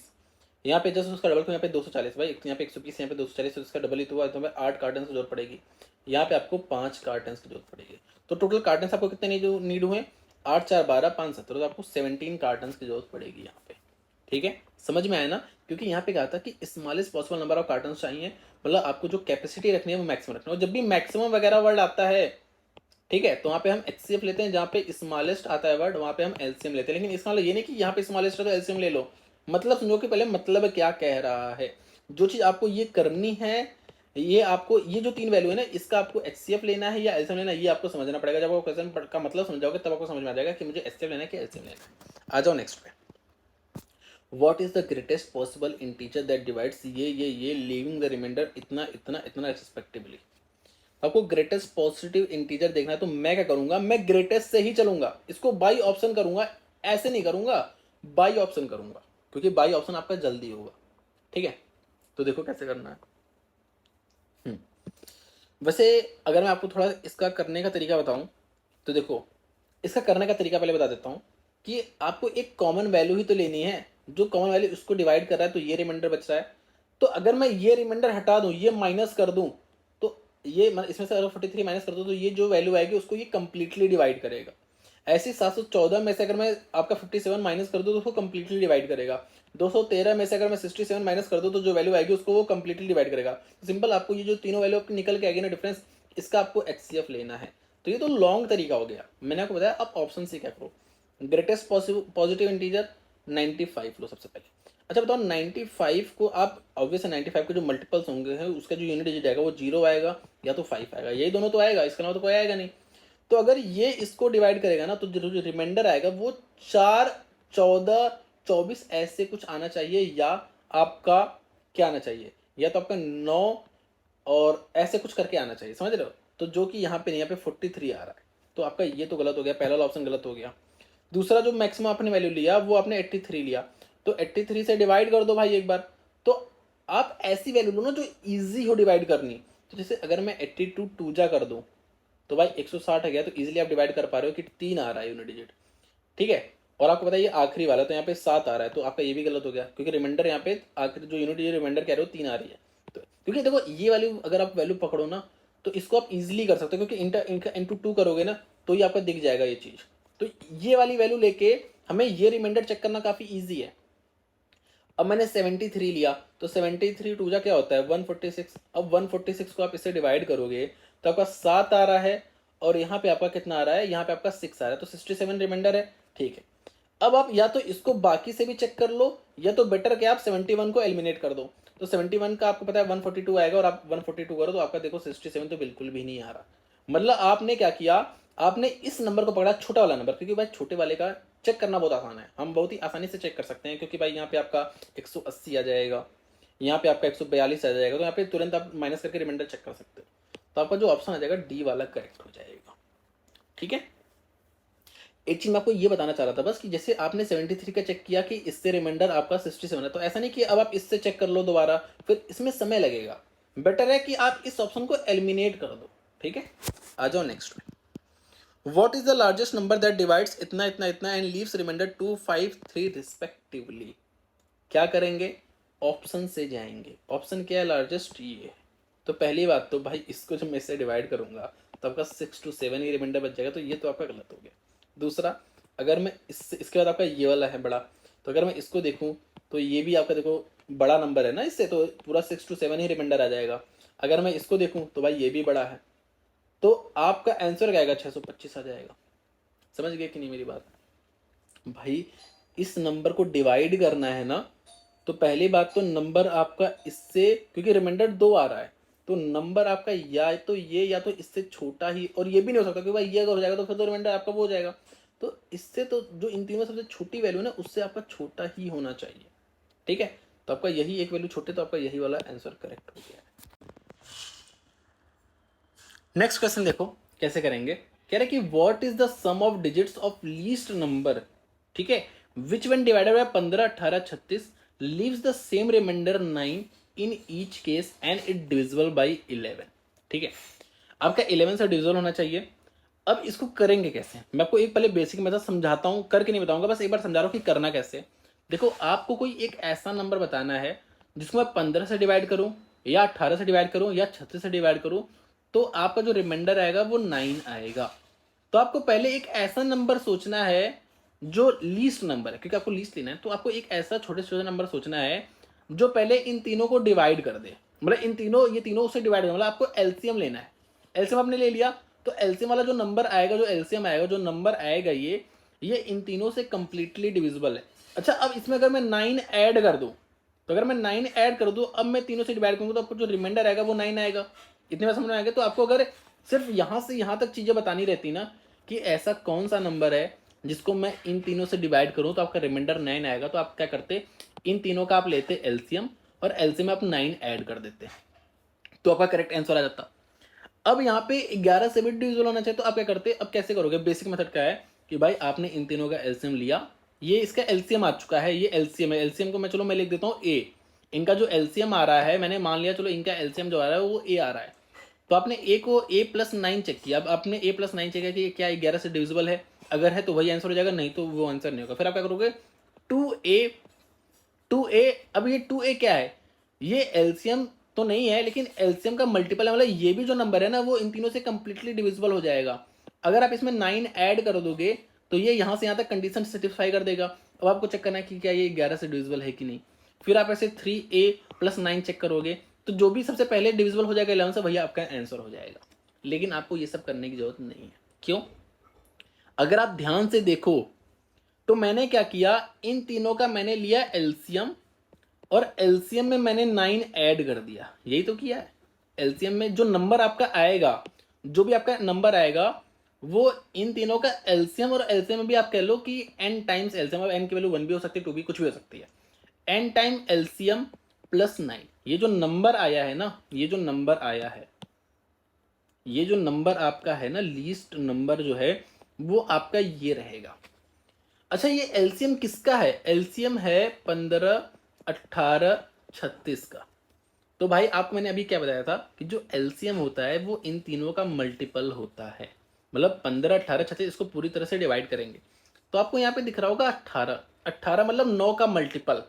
यहाँ पे जस्ट उसका डबल, तो यहाँ पे 240 भाई, यहाँ पे 120, यहाँ पे 240, तो इसका डबल ही तो हुआ, तो हमें 8 कार्टन की जरूरत पड़ेगी। यहाँ पे आपको 5 कार्टन की जरूरत पड़ेगी। तो टोटल कार्टन आपको कितने नीड हुए, 8 4 12 5 17, तो आपको 17 कार्टन की जरूरत पड़ेगी यहाँ पे, ठीक है। समझ में आया ना, क्योंकि यहाँ पे कहा था कि smallest possible number of carton चाहिए, मतलब आपको जो कैपेसिटी रखनी है वो मैक्सिमम रखना है। और जब भी मैक्सिमम वगैरह वर्ड आता है, ठीक है, तो वहाँ पे हम एचसीएफ लेते हैं, जहाँ पे स्मॉलेस्ट आता है वर्ड वहाँ पे हम एलसीएम लेते हैं। लेकिन इसका मतलब ये नहीं कि यहाँ पे स्मॉलेस्ट है तो एलसीएम ले लो, मतलब समझो कि पहले मतलब क्या कह रहा है। जो चीज़ आपको ये करनी है, ये आपको ये जो 3 वैल्यू है ना, इसका आपको एचसीएफ लेना है या एलसीएम लेना है, ये आपको समझना पड़ेगा। जब आपको क्वेश्चन का मतलब समझाओगे तब आपको समझ में आ जाएगा कि मुझे एचसीएफ लेना है कि एलसीएम लेना है। आ जाओ नेक्स्ट पे। What is the greatest possible integer that divides ये लीविंग द रिमाइंडर इतना इतना इतना रिस्पेक्टिवली। आपको ग्रेटेस्ट पॉजिटिव इंटीजर देखना है, तो मैं क्या करूंगा, मैं ग्रेटेस्ट से ही चलूंगा, इसको बाई ऑप्शन करूंगा, ऐसे नहीं करूंगा, बाई ऑप्शन करूंगा, क्योंकि बाई ऑप्शन आपका जल्दी होगा, ठीक है। तो देखो कैसे करना है। वैसे अगर मैं आपको थोड़ा इसका करने का तरीका बताऊं, तो देखो इसका करने का तरीका पहले बता देता हूं कि आपको एक कॉमन वैल्यू ही तो लेनी है, जो कॉमन वैल्यू उसको डिवाइड कर रहा है, तो ये रिमाइंडर बच रहा है। तो अगर मैं ये रिमाइंडर हटा दूं, ये माइनस कर दूं, तो ये इसमें से अगर 43 माइनस कर दूं, तो ये जो वैल्यू आएगी उसको ये कंप्लीटली डिवाइड करेगा। ऐसे 714 में से अगर मैं आपका 57 माइनस कर दूं तो उसको कंप्लीटली डिवाइड करेगा। 213 में से अगर मैं 67 माइनस कर दूं तो जो वैल्यू आएगी उसको वो कंप्लीटली डिवाइड करेगा। सिंपल, आपको ये जो तीनों वैल्यू निकल के आएगी ना डिफरेंस, इसका आपको एचसीएफ लेना है। तो ये तो लॉन्ग तरीका हो गया, मैंने आपको बताया। अब ऑप्शन से क्या करो, ग्रेटेस्ट पॉजिटिव इंटीजर 95 लो सबसे पहले। अच्छा बताओ 95 को आप ऑब्वियस 95 के जो मल्टीपल्स होंगे हैं उसका जो यूनिट डिजिट आएगा वो 0 आएगा या तो 5 आएगा, यही दोनों तो आएगा, इसके अलावा तो कोई आएगा नहीं। तो अगर ये इसको डिवाइड करेगा ना तो जो रिमाइंडर आएगा वो 4, 14, 24 ऐसे कुछ आना चाहिए, या आपका क्या आना चाहिए, या तो आपका 9 और ऐसे कुछ करके आना चाहिए, समझ रहे हो। तो जो कि यहाँ पे नहीं, यहाँ पे 43 आ रहा है, तो आपका ये तो गलत हो गया, पहला ऑप्शन गलत हो गया। दूसरा जो मैक्सिमम आपने वैल्यू लिया वो आपने 83 लिया, तो 83 से डिवाइड कर दो भाई एक बार। तो आप ऐसी वैल्यू लो ना जो इजी हो डिवाइड करनी। तो जैसे अगर मैं 82 टू जा कर दूं तो भाई 160 आ गया, तो इजीली आप डिवाइड कर पा रहे हो कि 3 आ रहा है यूनिट डिजिट, ठीक है। और आपको पता है ये आखिरी वाला, तो यहाँ पे 7 आ रहा है, तो आपका ये भी गलत हो गया, क्योंकि रिमाइंडर यहाँ पे आखिरी जो यूनिट डिजिट रिमाइंडर कह रहे हो 3 आ रही है। तो क्योंकि देखो ये वैल्यू अगर आप वैल्यू पकड़ो ना तो इसको आप इजीली कर सकते हो, क्योंकि इनका इंटू 2 करोगे ना तो ये आपका दिख जाएगा ये चीज़। तो ये वाली वैल्यू लेके हमें ये रिमाइंडर चेक करना काफ़ी ईजी है। अब मैंने 73 लिया, तो 73 टू जा क्या होता है 146। अब 146 को आप इससे डिवाइड करोगे तो आपका 7 आ रहा है, और यहाँ पे आपका कितना आ रहा है, यहाँ पे आपका 6 आ रहा है, तो 67 रिमाइंडर है, ठीक है। अब आप या तो इसको बाकी से भी चेक कर लो, या तो बेटर क्या आप 71 को एलिमिनेट कर दो। तो 71 का आपको पता है 142 आएगा, और आप 142 करो तो आपका देखो 67 तो बिल्कुल भी नहीं आ रहा। मतलब आपने क्या किया, आपने इस नंबर को पकड़ा छोटा वाला नंबर, क्योंकि भाई छोटे वाले का चेक करना बहुत आसान है, हम बहुत ही आसानी से चेक कर सकते हैं, क्योंकि भाई यहाँ पे आपका 180 आ जाएगा, यहाँ पे आपका 142 आ जाएगा, तो यहाँ पे तुरंत आप माइनस करके रिमाइंडर चेक कर सकते हो। तो आपका जो ऑप्शन आ जाएगा डी वाला करेक्ट हो जाएगा, ठीक है। एक चीज मैं आपको ये बताना चाह रहा था बस, कि जैसे आपने 73 का चेक किया कि इससे रिमाइंडर आपका 67 है, तो ऐसा नहीं कि अब आप इससे चेक कर लो दोबारा, फिर इसमें समय लगेगा। बेटर है कि आप इस ऑप्शन को एलिमिनेट कर दो, ठीक है। आ जाओ नेक्स्ट में। What is the largest number that divides इतना इतना इतना and leaves remainder 2, 5, 3 respectively? क्या करेंगे, ऑप्शन से जाएंगे। ऑप्शन क्या है लार्जेस्ट, ये। तो पहली बात तो भाई इसको जब मैं इससे डिवाइड करूंगा तो आपका 6 to 7 ही रिमाइंडर बच जाएगा, तो ये तो आपका गलत हो गया। दूसरा, अगर मैं इसके बाद आपका ये वाला है बड़ा, तो अगर मैं इसको देखूं तो ये भी आपका देखो बड़ा नंबर है ना, इससे तो पूरा 6 to 7 ही रिमाइंडर आ जाएगा। अगर मैं इसको देखूं तो भाई ये भी बड़ा है, तो आपका आंसर क्या आएगा 625 आ जाएगा। समझ गए कि नहीं मेरी बात। भाई इस नंबर को डिवाइड करना है ना, तो पहली बात तो नंबर आपका इससे, क्योंकि रिमाइंडर 2 आ रहा है, तो नंबर आपका या तो ये या तो इससे छोटा ही, और ये भी नहीं हो सकता क्योंकि भाई ये अगर हो जाएगा तो फिर तो रिमाइंडर आपका वो हो जाएगा। तो इससे तो जो इन तीनों सबसे छोटी वैल्यू है ना उससे आपका छोटा ही होना चाहिए, ठीक है। तो आपका यही एक वैल्यू छोटे, तो आपका यही वाला आंसर करेक्ट हो गया है। नेक्स्ट क्वेश्चन देखो कैसे करेंगे। कह रहे कि what is the sum of digits of least number, ठीक है, which one divided by 15, 18, 36 leaves the same remainder 9 in each case and it divisible by 11, ठीक है। आपका 11 से डिविजिबल होना चाहिए। अब इसको करेंगे कैसे, मैं आपको एक पहले बेसिक मेथड समझाता हूं, करके नहीं बताऊंगा, बस एक बार समझा रहा हूं कि करना कैसे। देखो आपको कोई एक ऐसा नंबर बताना है जिसको मैं 15 से डिवाइड करूं, या 18 से डिवाइड करूं, या 36 से डिवाइड करूं, तो आपका जो रिमाइंडर आएगा वो 9 आएगा। तो आपको पहले एक ऐसा नंबर सोचना है जो लीस्ट नंबर है, क्योंकि आपको लीस्ट लेना है, तो आपको एक ऐसा छोटे से छोटे नंबर सोचना है जो पहले इन तीनों को डिवाइड कर दे, मतलब इन तीनों, ये तीनों उससे डिवाइड कर, मतलब आपको एलसीएम लेना है। एलसीएम आपने ले लिया, तो एलसीएम वाला जो नंबर आएगा, जो एलसीएम आएगा, जो नंबर आएगा ये इन तीनों से कंप्लीटली डिविजिबल है। अच्छा, अब इसमें अगर मैं 9 ऐड कर दूं, तो अगर मैं 9 ऐड कर दूं, अब मैं तीनों से डिवाइड करूंगा तो आपको जो रिमाइंडर आएगा वो 9 आएगा। इतने में समझ में आएगा। तो आपको अगर सिर्फ यहाँ से यहाँ तक चीज़ें बतानी रहती ना कि ऐसा कौन सा नंबर है जिसको मैं इन तीनों से डिवाइड करूँ तो आपका रिमाइंडर 9 आएगा, तो आप क्या करते, इन तीनों का आप लेते एलसीएम, और एलसीएम में आप 9 ऐड कर देते, तो आपका करेक्ट आंसर आ जाता। अब यहाँ पे 11 से भी डिविजिबल होना चाहिए, तो आप क्या करते, अब कैसे करोगे, बेसिक मेथड क्या है कि भाई आपने इन तीनों का एलसीएम लिया, ये इसका एलसीएम आ चुका है, ये एलसीएम है, एलसीएम को मैं चलो मैं लिख देता हूँ ए। इनका जो एलसीएम आ रहा है, मैंने मान लिया चलो इनका एलसीएम जो आ रहा है वो ए आ रहा है, तो आपने ए को A+9 चेक किया। अब आपने A+9 चेक किया कि क्या 11 से डिविजिबल है, अगर है तो वही आंसर हो जाएगा, नहीं तो वो आंसर नहीं होगा। फिर आप क्या करोगे 2A। अब ये 2A क्या है, ये एलसीएम तो नहीं है लेकिन एलसीएम का मल्टीपल है, मतलब ये भी जो नंबर है ना वो इन तीनों से कंप्लीटली डिविजिबल हो जाएगा। अगर आप इसमें 9 ऐड कर दोगे तो ये यहाँ से यहाँ तक कंडीशन सेटिस्फाई कर देगा। अब आपको चेक करना है कि क्या ये 11 से डिविजिबल है कि नहीं। फिर आप ऐसे 3A+9 चेक करोगे, तो जो भी सबसे पहले डिविजिबल हो जाएगा 11 से वही आपका आंसर हो जाएगा। लेकिन आपको ये सब करने की जरूरत नहीं है। क्यों? अगर आप ध्यान से देखो तो मैंने क्या किया, इन तीनों का मैंने लिया एलसीएम, और एलसीएम में मैंने 9 ऐड कर दिया, यही तो किया है। एलसीएम में जो नंबर आपका आएगा, जो भी आपका नंबर आएगा वो इन तीनों का एलसीएम, और एलसीएम में भी आप कह लो कि n टाइम्स एलसीएम। अब n की वैल्यू 1 भी हो सकती है, 2 भी, कुछ भी हो सकती है। n टाइम एलसीएम प्लस 9, ये जो नंबर आया है ना, ये जो नंबर आया है, ये जो नंबर आपका है ना, लीस्ट नंबर जो है वो आपका ये रहेगा। अच्छा, ये एलसीएम किसका है? एलसीएम है 15, 18, 36 का। तो भाई आपको मैंने अभी क्या बताया था कि जो एलसीएम होता है वो इन तीनों का मल्टीपल होता है। मतलब 15, 18, 36, इसको पूरी तरह से डिवाइड करेंगे तो आपको यहाँ पे दिख रहा होगा 18। 18 मतलब 9 का मल्टीपल।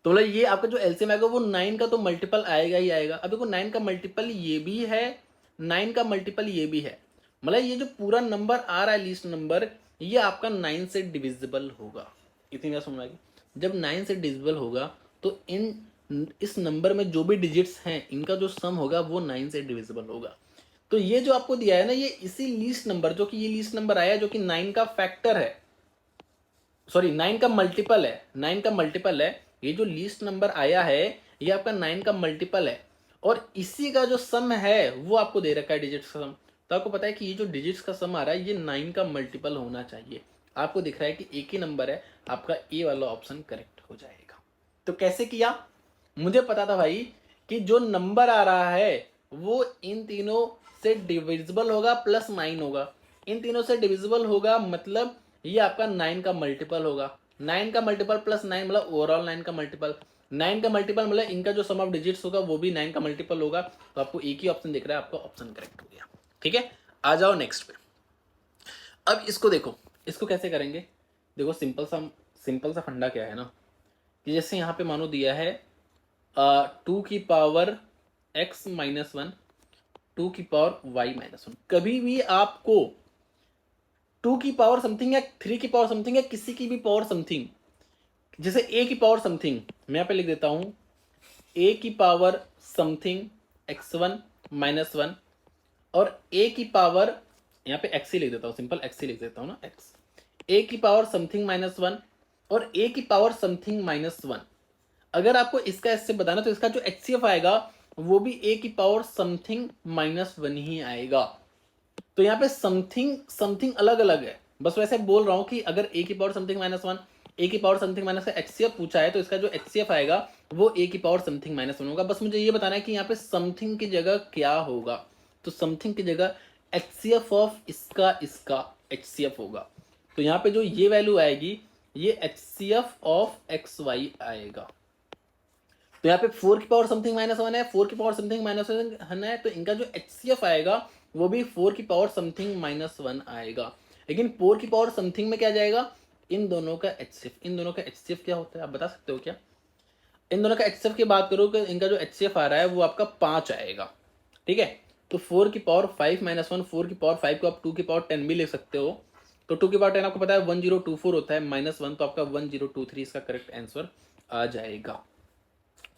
तो मतलब ये आपका जो एलसीएम आएगा वो 9 का तो मल्टीपल आएगा ही आएगा। अब देखो 9 का मल्टीपल ये भी है, 9 का मल्टीपल ये भी है। मतलब ये जो पूरा नंबर आ रहा है लिस्ट नंबर, ये आपका 9 से डिविजिबल होगा। इतनी बात समझ आ गई। जब 9 से डिविजिबल होगा तो इस नंबर में जो भी डिजिट्स हैं इनका जो सम होगा वो 9 से डिविजिबल होगा। तो ये जो आपको दिया है ना, ये इसी लीस्ट नंबर, जो कि ये लीस्ट नंबर आया है जो कि 9 का फैक्टर है, सॉरी 9 का मल्टीपल है, 9 का मल्टीपल है। ये जो लीस्ट नंबर आया है ये आपका 9 का मल्टीपल है, और इसी का जो सम है वो आपको दे रखा है, डिजिट्स का सम। तो आपको पता है कि ये जो डिजिट्स का सम आ रहा है ये 9 का मल्टीपल होना चाहिए। आपको दिख रहा है कि एक ही नंबर है, आपका ए वाला ऑप्शन करेक्ट हो जाएगा। तो कैसे किया? मुझे पता था भाई कि जो नंबर आ रहा है वो इन तीनों से डिविजिबल होगा प्लस 9 होगा। इन तीनों से डिविजिबल होगा मतलब ये आपका 9 का मल्टीपल होगा। 9 का मल्टीपल प्लस 9 मतलब ओवरऑल 9 का मल्टीपल। 9 का मल्टीपल मतलब इनका जो सम ऑफ डिजिट्स होगा वो भी 9 का मल्टीपल होगा। तो आपको एक ही ऑप्शन दिख रहा है, आपका ऑप्शन करेक्ट हो गया। ठीक है, आ जाओ नेक्स्ट पे। अब इसको देखो, इसको कैसे करेंगे। देखो सिंपल सा फंडा क्या है ना, कि जैसे यहाँ पे मानो दिया है 2 की पावर x माइनस 1, 2 की पावर y माइनस 1। कभी भी आपको 2 की पावर समथिंग या 3 की पावर समथिंग या किसी की भी पावर समथिंग, जैसे a की पावर समथिंग, मैं यहाँ पे लिख देता हूँ a की पावर समथिंग x1 माइनस 1, और a की पावर, यहाँ पे x ही लिख देता हूँ, सिंपल x ही लिख देता हूँ ना, x, a की पावर समथिंग माइनस 1 और a की पावर समथिंग माइनस 1। अगर आपको इसका इससे बताना तो इसका जो HCF आएगा वो भी a की पावर समथिंग माइनस 1 ही आएगा। तो यहाँ पे समथिंग अलग अलग है, बस वैसे बोल रहा हूं कि अगर a की पावर समथिंग माइनस 1, a की पावर समथिंग माइनस का HCF पूछा है तो इसका जो HCF आएगा वो a की पावर समथिंग माइनस 1 होगा। बस मुझे ये बताना है कि यहाँ पे समथिंग की जगह क्या होगा। तो समथिंग की जगह HCF ऑफ इसका HCF होगा। तो यहाँ पे जो ये वैल्यू आएगी ये HCF ऑफ XY आएगा। तो यहाँ पे 4 की पावर समथिंग माइनस 1 है, 4 की पावर समथिंग माइनस 1 है, तो इनका जो HCF आएगा वो भी 4 की पावर समथिंग माइनस 1 आएगा। लेकिन 4 की पावर समथिंग में क्या जाएगा? इन दोनों का HCF। इन दोनों का HCF क्या होता है आप बता सकते हो क्या? इन दोनों का HCF की बात करो कि इनका जो HCF आ रहा है वो आपका 5 आएगा। ठीक है, तो 4 की पावर 5 माइनस 1, 4 की पावर 5 को आप 2 की पावर 10 भी ले सकते हो। तो 2 की पावर 10 आपको पता है 1024 होता है, माइनस 1 तो आपका 1023 इसका करेक्ट आंसर आ जाएगा।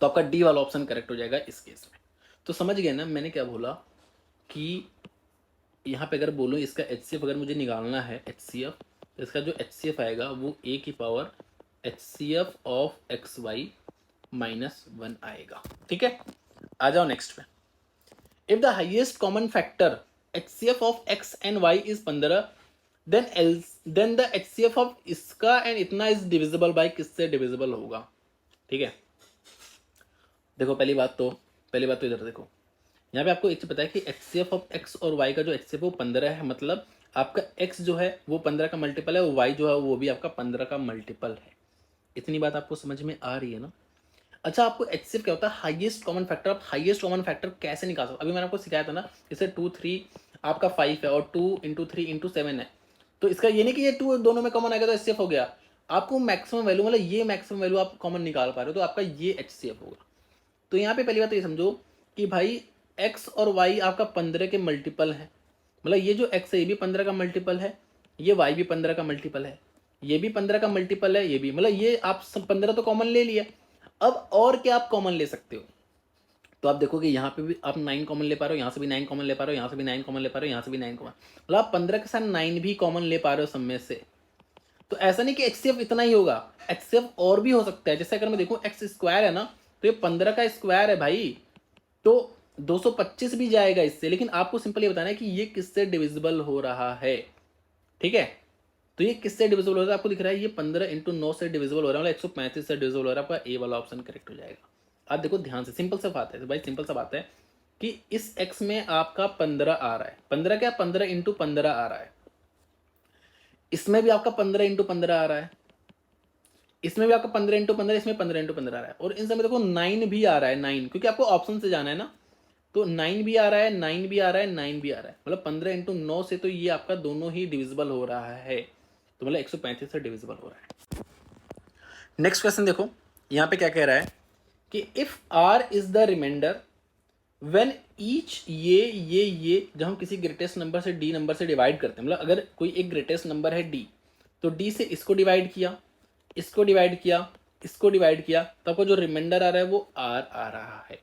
तो आपका डी वाला ऑप्शन करेक्ट हो जाएगा इस केस में। तो समझ गए ना मैंने क्या बोला, कि यहाँ पे अगर बोलूँ इसका HCF अगर मुझे निकालना है HCF, तो इसका जो HCF आएगा वो a की power HCF of XY minus 1 आएगा। ठीक है, आ जाओ नेक्स्ट पे। If the highest common factor HCF of x and y is 15, then the HCF of इसका एंड इतना इज डिविजिबल बाय किससे डिविजिबल होगा। ठीक है, देखो पहली बात तो इधर देखो, यहाँ पे आपको एक चीज पता है कि HCF ऑफ x और y का जो HCF वो 15 है, मतलब आपका x जो है वो 15 का मल्टीपल है और y जो है वो भी आपका 15 का मल्टीपल है। इतनी बात आपको समझ में आ रही है ना। अच्छा, आपको HCF क्या होता है? Highest common factor. आप हाईएस्ट कॉमन फैक्टर कैसे निकाल सकते? अभी मैंने आपको सिखाया था ना, जैसे 2 3 आपका 5 है और 2 इंटू 3 इंटू 7 है, तो इसका ये नहीं कि ये 2 दोनों में कॉमन आएगा तो HCF हो गया। आपको मैक्सिमम वैल्यू, मतलब ये मैक्सिमम वैल्यू आप कॉमन निकाल पा रहे हो तो आपका ये HCF होगा। तो यहाँ पे पहली बात तो ये समझो कि भाई x और y आपका 15 के मल्टीपल है, मतलब ये जो x है ये भी 15 का मल्टीपल है, ये y भी 15 का मल्टीपल है, ये भी 15 का मल्टीपल है, ये भी, मतलब ये आप सब 15 तो कॉमन ले लिया। अब और क्या आप कॉमन ले सकते हो? तो आप देखोगे यहाँ पे भी आप 9 कॉमन ले पा रहे हो, यहाँ से भी 9 कॉमन ले पा रहे हो, यहाँ से भी 9 कॉमन ले पा रहे हो, यहाँ से भी 9 कॉमन, मतलब आप 15 के साथ 9 भी कॉमन ले पा रहे हो सब में से। तो ऐसा नहीं कि HCF इतना ही होगा, HCF और भी हो सकता है। जैसे अगर मैं देखूं एक्स स्क्वायर है ना, तो ये 15 का स्क्वायर है भाई, तो 225 भी जाएगा इससे। लेकिन आपको सिंपल ये बताना है कि ये किससे डिविजिबल हो रहा है, ठीक है। तो ये किससे डिविजिबल हो रहा है, आपको दिख रहा है ये 15 × 9 से डिविजिबल हो रहा है, मतलब 135 से डिविजिबल हो रहा है। आपका ए वाला ऑप्शन करेक्ट हो जाएगा। आप देखो ध्यान से, सिंपल सा बात है भाई, सिंपल सा बात है कि इस x में आपका 15 आ रहा है, 15 क्या, 15 × 15 आ रहा है, इसमें भी आपका 15 × 15 आ रहा है, इसमें भी आपका 15 × 15, इसमें 15 × 15 आ रहा है, और इन सब में देखो 9 भी आ रहा है, 9, क्योंकि आपको ऑप्शन से जाना है ना, तो 9 भी आ रहा है, 9 भी आ रहा है, 9 भी आ रहा है, मतलब 15 × 9 से तो ये आपका दोनों ही डिविजिबल हो रहा है, तो मतलब 135 से डिविजिबल हो रहा है। नेक्स्ट क्वेश्चन देखो, यहाँ पे क्या कह रहा है कि if r is the remainder when each ये जब हम किसी ग्रेटेस्ट नंबर से d नंबर से डिवाइड करते हैं, मतलब अगर कोई एक ग्रेटेस्ट नंबर है d, तो d से इसको डिवाइड किया, इसको डिवाइड किया, इसको डिवाइड किया, तो आपको जो रिमाइंडर आ रहा है वो r आ रहा है,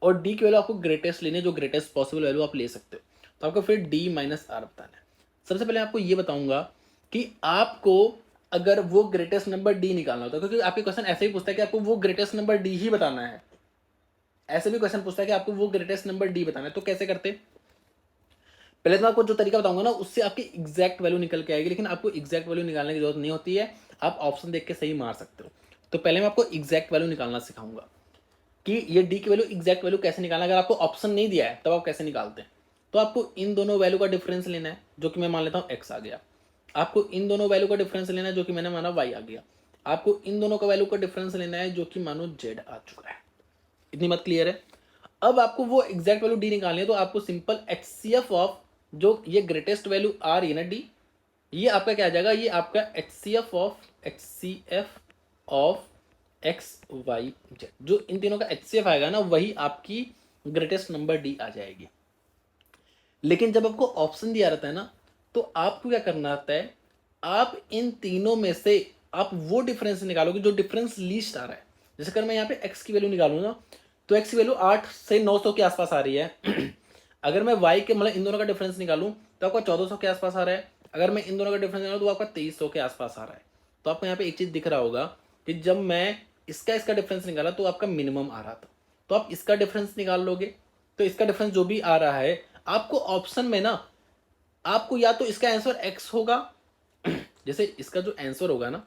और d की वैल्यू आपको ग्रेटेस्ट लेने, जो ग्रेटेस्ट पॉसिबल वैल्यू आप ले सकते हो, तो आपको फिर d - r बताना है। सबसे पहले आपको ये बताऊंगा कि आपको अगर वो ग्रेटेस्ट नंबर d निकालना होता है, क्योंकि आपके क्वेश्चन ऐसे ही पूछता है कि आपको वो ग्रेटेस्ट नंबर d ही बताना है, ऐसे भी क्वेश्चन पूछता है कि आपको वो ग्रेटेस्ट नंबर d बताना है, तो कैसे करते। पहले तो मैं आपको जो तरीका बताऊंगा ना, उससे आपकी एग्जैक्ट वैल्यू निकल के आएगी, लेकिन आपको एग्जैक्ट वैल्यू निकालने की जरूरत नहीं होती है, आप ऑप्शन देख के सही मार सकते हो। तो पहले मैं आपको एग्जैक्ट वैल्यू निकालना सिखाऊंगा कि ये d की वैल्यू, एग्जैक्ट वैल्यू कैसे निकालना। अगर आपको ऑप्शन नहीं दिया है तब आप कैसे निकालते हैं, तो आपको इन दोनों वैल्यू का डिफरेंस लेना है, जो कि मैं मान लेता हूँ x आ गया। आपको इन दोनों वैल्यू का डिफरेंस लेना है, जो कि मैंने माना y आ गया। आपको इन दोनों का वैल्यू का डिफरेंस लेना है, जो कि मानो z आ चुका है। इतनी बात क्लियर है। अब आपको वो एग्जैक्ट वैल्यू d निकालनी है, तो आपको सिंपल HCF ऑफ जो ये ग्रेटेस्ट वैल्यू आ रही है ना d, ये आपका क्या आ जाएगा, ये आपका HCF of x y z, जो इन तीनों का HCF आएगा ना, वही आपकी ग्रेटेस्ट नंबर d आ जाएगी। लेकिन जब आपको ऑप्शन दिया रहता है ना, तो आपको क्या करना रहता है, आप इन तीनों में से आप वो डिफरेंस निकालोगे जो डिफरेंस लीस्ट आ रहा है। जैसे अगर मैं यहाँ पे x की वैल्यू निकालू ना, तो x की वैल्यू 8 से 900 के आसपास आ रही है। अगर मैं y के मतलब इन दोनों का डिफरेंस निकालूं तो आपका 1400 के आसपास आ रहा है। अगर मैं इन दोनों का डिफरेंस निकालूं तो आपका 2300 के आसपास आ रहा है। तो आपको यहाँ पे एक चीज दिख रहा होगा कि जब मैं इसका डिफरेंस निकाला तो आपका मिनिमम आ रहा था, तो आप इसका डिफरेंस निकाल लोगे, तो इसका डिफरेंस जो भी आ रहा है आपको ऑप्शन में ना, आपको या तो इसका आंसर x होगा, जैसे इसका जो आंसर होगा ना,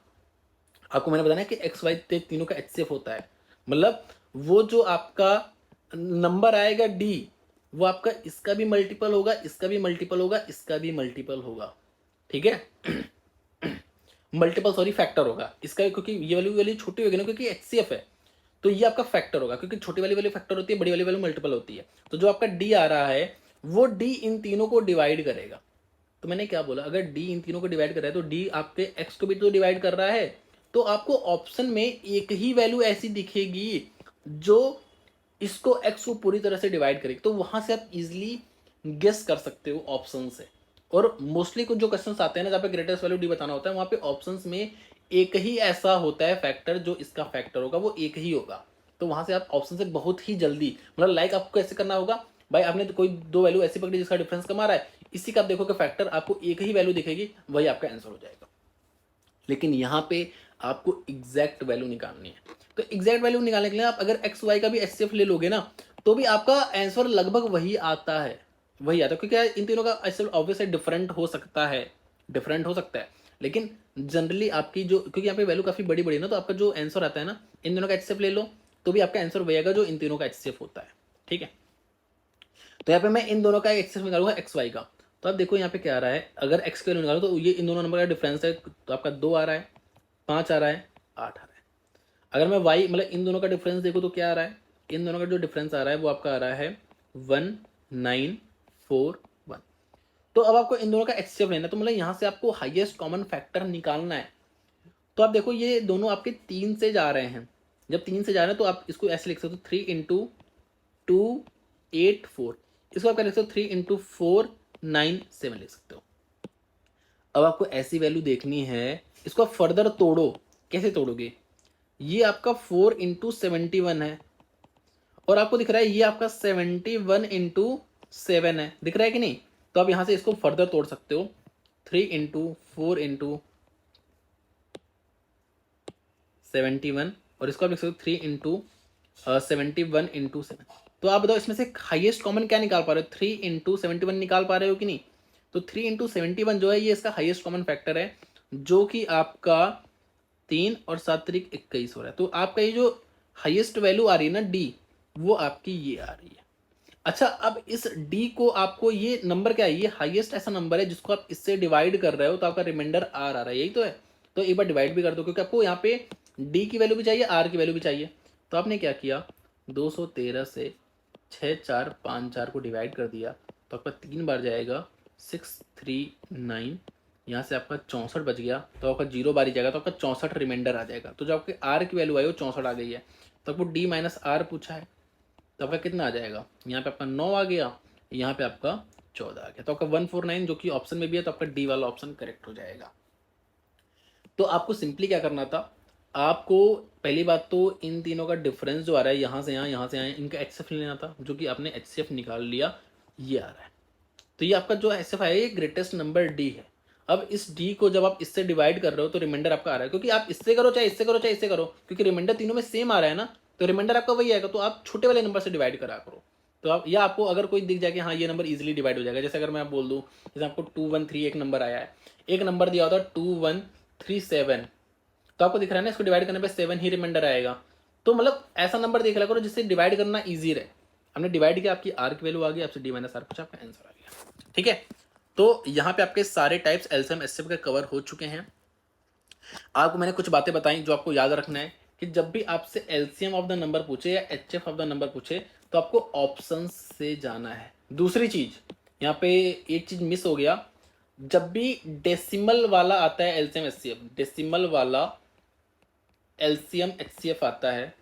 आपको मैंने बताया कि एक्स वाई तीनों का HCF होता है, मतलब वो जो आपका नंबर आएगा d, वो आपका इसका भी मल्टीपल होगा, इसका भी मल्टीपल होगा, इसका भी मल्टीपल होगा, ठीक है। मल्टीपल सॉरी फैक्टर होगा इसका, क्योंकि ये वाली वैल्यू छोटी होगी ना, क्योंकि HCF है, तो ये आपका फैक्टर होगा, क्योंकि छोटी वाली वैल्यू फैक्टर होती है, बड़ी वाली वैल्यू मल्टीपल होती है। तो जो आपका d आ रहा है वो d इन तीनों को डिवाइड करेगा। तो मैंने क्या बोला, अगर d इन तीनों को डिवाइड कर रहा है तो d आपके x को भी तो डिवाइड कर रहा है, तो आपको ऑप्शन में एक ही वैल्यू ऐसी दिखेगी जो इसको x को पूरी तरह से डिवाइड करेगी, तो वहां से आप इजिली गेस कर सकते हो ऑप्शन से। और मोस्टली कुछ जो क्वेश्चंस आते हैं ना, जहाँ पे ग्रेटेस्ट वैल्यू d बताना होता है, वहां पे ऑप्शंस में एक ही ऐसा होता है फैक्टर, जो इसका फैक्टर होगा वो एक ही होगा। तो वहां से आप ऑप्शन से बहुत ही जल्दी, मतलब लाइक आपको कैसे करना होगा भाई, आपने तो कोई दो वैल्यू ऐसी पकड़ी जिसका डिफरेंस कम आ रहा है, इसी का आप देखो कि फैक्टर आपको एक ही वैल्यू दिखेगी, वही आपका आंसर हो जाएगा। लेकिन यहाँ पे आपको एग्जैक्ट वैल्यू निकालनी है, तो एग्जैक्ट वैल्यू निकालने के लिए आप अगर एक्स वाई का भी HCF ले लोगे ना, तो भी आपका आंसर लगभग वही आता है, वही आता है, क्योंकि इन तीनों का HCF ऑब्वियसली डिफरेंट हो सकता है, डिफरेंट हो सकता है, लेकिन जनरली आपकी जो, क्योंकि यहाँ पे वैल्यू काफी बड़ी बड़ी है ना, तो आपका जो आंसर आता है ना, इन दोनों का HCF ले लो तो भी आपका आंसर वही आएगा जो इन तीनों का HCF होता है, ठीक है। तो यहाँ पे मैं इन दोनों का HCF निकालूंगा एक्स वाई का, तो आप देखो यहाँ पे क्या आ रहा है, अगर x की वैल्यू निकालो तो ये इन दोनों नंबर का डिफरेंस है, तो आपका 2 आ रहा है, 5 आ रहा है, 8 आ रहा है। अगर मैं y मतलब इन दोनों का डिफरेंस देखो तो क्या आ रहा है, इन दोनों का जो डिफरेंस आ रहा है वो आपका आ रहा है 1941। तो अब आपको इन दोनों का HCF लेना है, तो मतलब यहाँ से आपको हाईएस्ट कॉमन फैक्टर निकालना है। तो आप देखो ये दोनों आपके 3 से जा रहे हैं, जब 3 से जा रहे हैं तो आप इसको ऐसे लिख सकते हो 3 × 2 8 4, इसको आप क्या लिख सकते हो 3 × 4 9 7 लिख सकते हो। अब आपको ऐसी वैल्यू देखनी है, इसको आप फर्दर तोड़ो, कैसे तोड़ोगे, ये आपका 4 × 71 है, और आपको दिख रहा है ये आपका 71 × 7 है, दिख रहा है कि नहीं। तो आप यहां से इसको फर्दर तोड़ सकते हो, 3 × 4 × 71 और इसको आप लिख सकते हो 3 इंटू 71 इंटू 7। तो आप बताओ इसमें से हाईएस्ट कॉमन क्या निकाल पा रहे हो? 3 इंटू 71 निकाल पा रहे हो कि नहीं? तो 3 इंटू 71 जो है ये इसका हाईएस्ट कॉमन फैक्टर है, जो कि आपका 3 और 7 तरीक 21 हो रहा है। तो आपका ये जो हाईएस्ट वैल्यू आ रही है ना डी, वो आपकी ये आ रही है। अच्छा, अब इस डी को आपको, ये नंबर क्या है? ये हाईएस्ट ऐसा नंबर है जिसको आप इससे डिवाइड कर रहे हो तो आपका रिमाइंडर आर आ रहा है, यही तो है। तो एक बार डिवाइड भी कर दो, क्योंकि आपको यहाँ पे डी की वैल्यू भी चाहिए, आर की वैल्यू भी चाहिए। तो आपने क्या किया, 213 से 6 4 5 4 को डिवाइड कर दिया, तो आपका 3 बार जाएगा 639, यहाँ से आपका 64 बच गया, तो आपका 0 बार ही जाएगा, तो आपका 64 रिमाइंडर आ जाएगा। तो जो आपके आर की वैल्यू आई वो 64 आ गई है, तो आपको डी माइनस आर पूछा है, तो आपका कितना आ जाएगा? यहाँ पे आपका 9 आ गया, यहाँ पे आपका 14 आ गया, तो आपका 149 जो कि ऑप्शन में भी है, तो आपका डी वाला ऑप्शन करेक्ट हो जाएगा। तो आपको सिंपली क्या करना था, आपको पहली बात तो इन तीनों का डिफरेंस जो आ रहा है यहाँ से यहाँ, यहाँ से यहाँ, इनका एचसीएफ लेना था, जो कि आपने एचसीएफ निकाल लिया, ये आ रहा है। तो ये आपका जो एचसीएफ आया ये ग्रेटेस्ट नंबर डी है। अब इस डी को जब आप इससे डिवाइड कर रहे हो तो रिमाइंडर आपका आ रहा है, क्योंकि आप इससे करो चाहे इससे करो चाहे इससे करो, क्योंकि रिमाइंडर तीनों में सेम आ रहा है ना, तो रिमाइंडर आपका वही आएगा। तो आप छोटे वाले नंबर से डिवाइड करा करो। तो आप, या आपको अगर कोई दिख जाए कि हाँ ये नंबर इजीली डिवाइड हो जाएगा, जैसे अगर मैं आप बोल दूँ, जैसे आपको 213 एक नंबर आया है, एक नंबर दिया होता 2137, तो आपको दिख रहा है ना, इसको डिवाइड करने पे 7 ही रिमाइंडर आएगा। तो मतलब ऐसा नंबर देख लिया करो जिससे डिवाइड करना ईजी रहे। हमने डिवाइड किया, आपकी आर की वैल्यू आ गई, आपसे डी माइनस आर पूछा, आपका आंसर आ गया। ठीक है, तो यहाँ पे आपके सारे टाइप्स एलसीएम एचसीएफ के कवर हो चुके हैं। आपको मैंने कुछ बातें बताई जो आपको याद रखना है, कि जब भी आपसे एलसीएम ऑफ द नंबर पूछे या एचएफ ऑफ द नंबर पूछे तो आपको ऑप्शन से जाना है। दूसरी चीज, यहाँ पे एक चीज मिस हो गया, जब भी डेसिमल वाला आता है एलसीएम एचसीएफ, डेसिमल वाला एलसीएम एचसीएफ आता है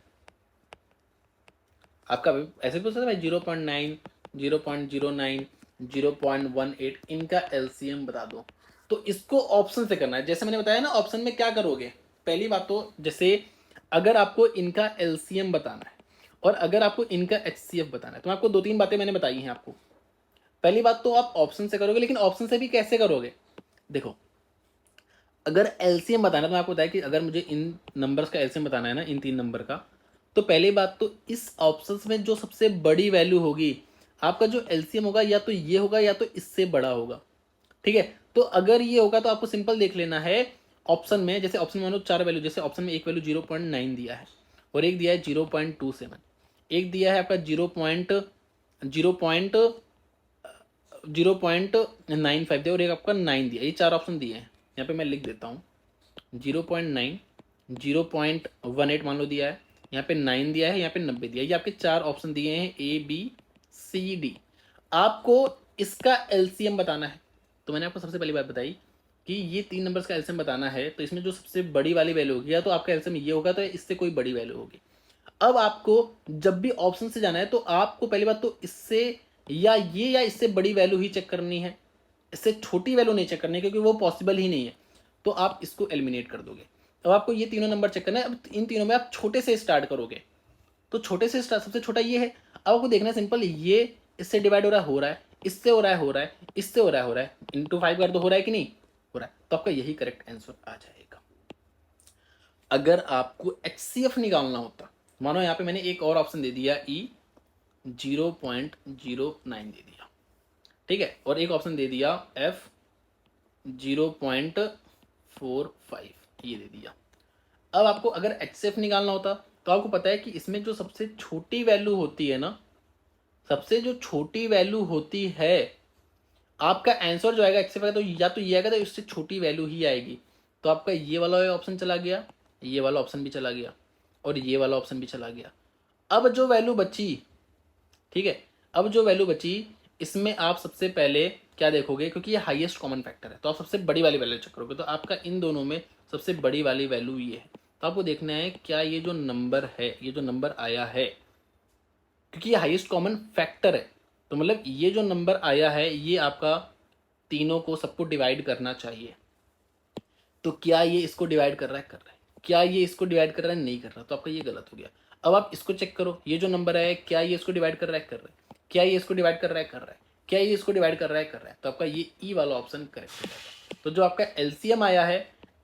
आपका, ऐसे भी पूछ सकते हैं भाई 0.9, 0.09, 0.18, इनका एलसीएम बता दो। तो इसको ऑप्शन से करना है, जैसे मैंने बताया ना, ऑप्शन में क्या करोगे, पहली बात तो जैसे अगर आपको इनका एलसीएम बताना है और अगर आपको इनका एचसीएफ बताना है, तो आपको 2-3 बातें मैंने बताई हैं आपको। पहली बात तो आप ऑप्शन से करोगे, लेकिन ऑप्शन से भी कैसे करोगे? देखो, अगर एलसीएम बताना है तो मैं आपको बताया कि अगर मुझे इन नंबर्स का एलसीएम बताना है ना, इन 3 नंबर का, तो पहली बात तो इस ऑप्शंस में जो सबसे बड़ी वैल्यू होगी, आपका जो एलसीएम होगा या तो ये होगा या तो इससे बड़ा होगा। ठीक है, तो अगर ये होगा तो आपको सिंपल देख लेना है ऑप्शन में, जैसे ऑप्शन में मानो 4 वैल्यू, जैसे ऑप्शन में एक वैल्यू 0.9 दिया है और एक दिया है 0.27, एक दिया है आपका 0.95 दिया और एक आपका 9 दिया। ये 4 ऑप्शन दिए हैं, यहाँ पे मैं लिख देता हूँ। 0.9, 0.18 मान लो दिया है, यहाँ पे 9 दिया है, यहाँ पे 90 दिया है। ये आपके 4 ऑप्शन दिए हैं, ए बी सी डी। आपको इसका एलसीएम बताना है, तो मैंने आपको सबसे पहली बात बताई कि ये 3 नंबर्स का एलसीएम बताना है, तो इसमें जो सबसे बड़ी वाली वैल्यू होगी, या तो आपका एलसीएम ये होगा तो इससे कोई बड़ी वैल्यू होगी। अब आपको जब भी ऑप्शन से जाना है तो आपको पहली बात तो इससे या ये या इससे बड़ी वैल्यू ही चेक करनी है, इससे छोटी वैल्यू नहीं चेक करनी है, क्योंकि वो पॉसिबल ही नहीं है। तो आप इसको एलिमिनेट कर दोगे। अब आपको ये तीनों नंबर चेक करना है। अब इन तीनों में आप छोटे से स्टार्ट करोगे, तो छोटे से स्टार्ट, सबसे छोटा ये है। अब आपको देखना है सिंपल, ये इससे डिवाइड हो रहा है, इससे हो रहा है, हो रहा है, इससे हो रहा है, इंटू 5 कर दो, हो रहा है कि नहीं हो रहा है, तो आपका यही करेक्ट आंसर आ जाएगा। अगर आपको एचसीएफ निकालना होता, मानो यहाँ पे मैंने एक और ऑप्शन दे दिया, ई 0.09 दे दिया, ठीक है, और एक ऑप्शन दे दिया एफ 0.45 ये दे दिया। अब आपको अगर एचसीएफ निकालना होता तो आपको पता है कि इसमें जो सबसे छोटी वैल्यू होती है ना, सबसे जो छोटी वैल्यू होती है, आपका आंसर जो आएगा एचसीएफ का, तो या तो ये आएगा तो इससे छोटी वैल्यू ही आएगी। तो आपका ये वाला ऑप्शन चला गया, ये वाला ऑप्शन भी चला गया और ये वाला ऑप्शन भी चला गया। अब जो वैल्यू बची, ठीक है, अब जो वैल्यू बची इसमें आप सबसे पहले क्या देखोगे, क्योंकि ये हाईएस्ट कॉमन फैक्टर है, तो आप सबसे बड़ी वाली वैल्यू चेक करोगे। तो आपका इन दोनों में सबसे बड़ी वाली वैल्यू ये है। तो आपको देखना है क्या ये जो नंबर है, ये जो नंबर आया है, क्योंकि ये हाईएस्ट कॉमन फैक्टर है, तो मतलब ये जो नंबर आया है ये आपका तीनों को सबको डिवाइड करना चाहिए। तो क्या ये इसको डिवाइड कर रहा है, कर रहा है, क्या ये इसको डिवाइड कर रहा है, नहीं कर रहा, तो आपका ये गलत हो गया। अब आप इसको चेक करो, ये जो नंबर है क्या ये इसको डिवाइड कर रहा है, कर रहा है, क्या ये इसको डिवाइड कर रहा है, कर रहा है, क्या ये इसको डिवाइड कर रहा है, कर रहा है, तो आपका ये ई वाला ऑप्शन करेक्ट हो जाएगा। तो जो आपका एलसीएम आया है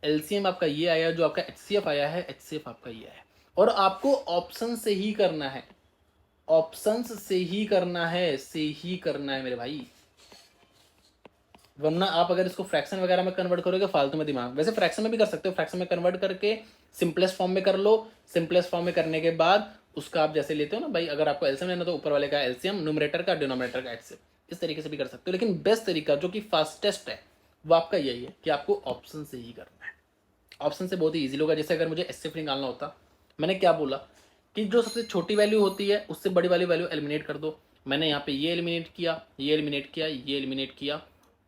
एलसीएम आपका ये आया, जो आपका एचसीएफ आया है, एचसीएफ आपका ये आया। और आपको ऑप्शन से ही करना है, ऑप्शंस से ही करना है, से ही करना है मेरे भाई, वरना आप अगर इसको फ्रैक्शन वगैरह में कन्वर्ट करोगे फालतू में दिमाग। वैसे फ्रैक्शन में भी कर सकते हो, फ्रैक्शन में कन्वर्ट करके सिंपलेस्ट फॉर्म में कर लो। सिंपलेस्ट फॉर्म में करने के बाद उसका आप जैसे लेते हो ना भाई, अगर आपको एलसीएम लेना तो ऊपर वाले का एलसीएम, न्यूमरेटर का डिनोमिनेटर का एचसीएफ, इस तरीके से भी कर सकते हो। लेकिन बेस्ट तरीका जो कि फास्टेस्ट है वो आपका यही है कि आपको ऑप्शन से ही करना है। ऑप्शन से बहुत ही ईजी होगा। जैसे अगर मुझे एचसीएफ निकालना होता, मैंने क्या बोला कि जो सबसे छोटी वैल्यू होती है उससे बड़ी वाली वैल्यू एलिमिनेट कर दो। मैंने यहाँ पे ये एलिमिनेट किया, ये एलिमिनेट किया, ये एलिमिनेट किया,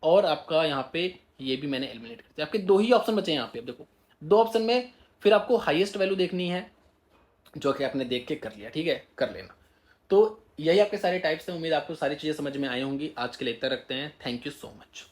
और आपका यहाँ पे ये भी मैंने एलिमिनेट कर दिया। आपके दो ही ऑप्शन बचे हैं यहाँ पे। अब देखो दो ऑप्शन में फिर आपको हाईएस्ट वैल्यू देखनी है, जो कि आपने देख के कर लिया, ठीक है, कर लेना। तो यही आपके सारे टाइप्स हैं। उम्मीद आपको सारी चीज़ें समझ में आई होंगी। आज के लिए इतना रखते हैं। Thank you so much.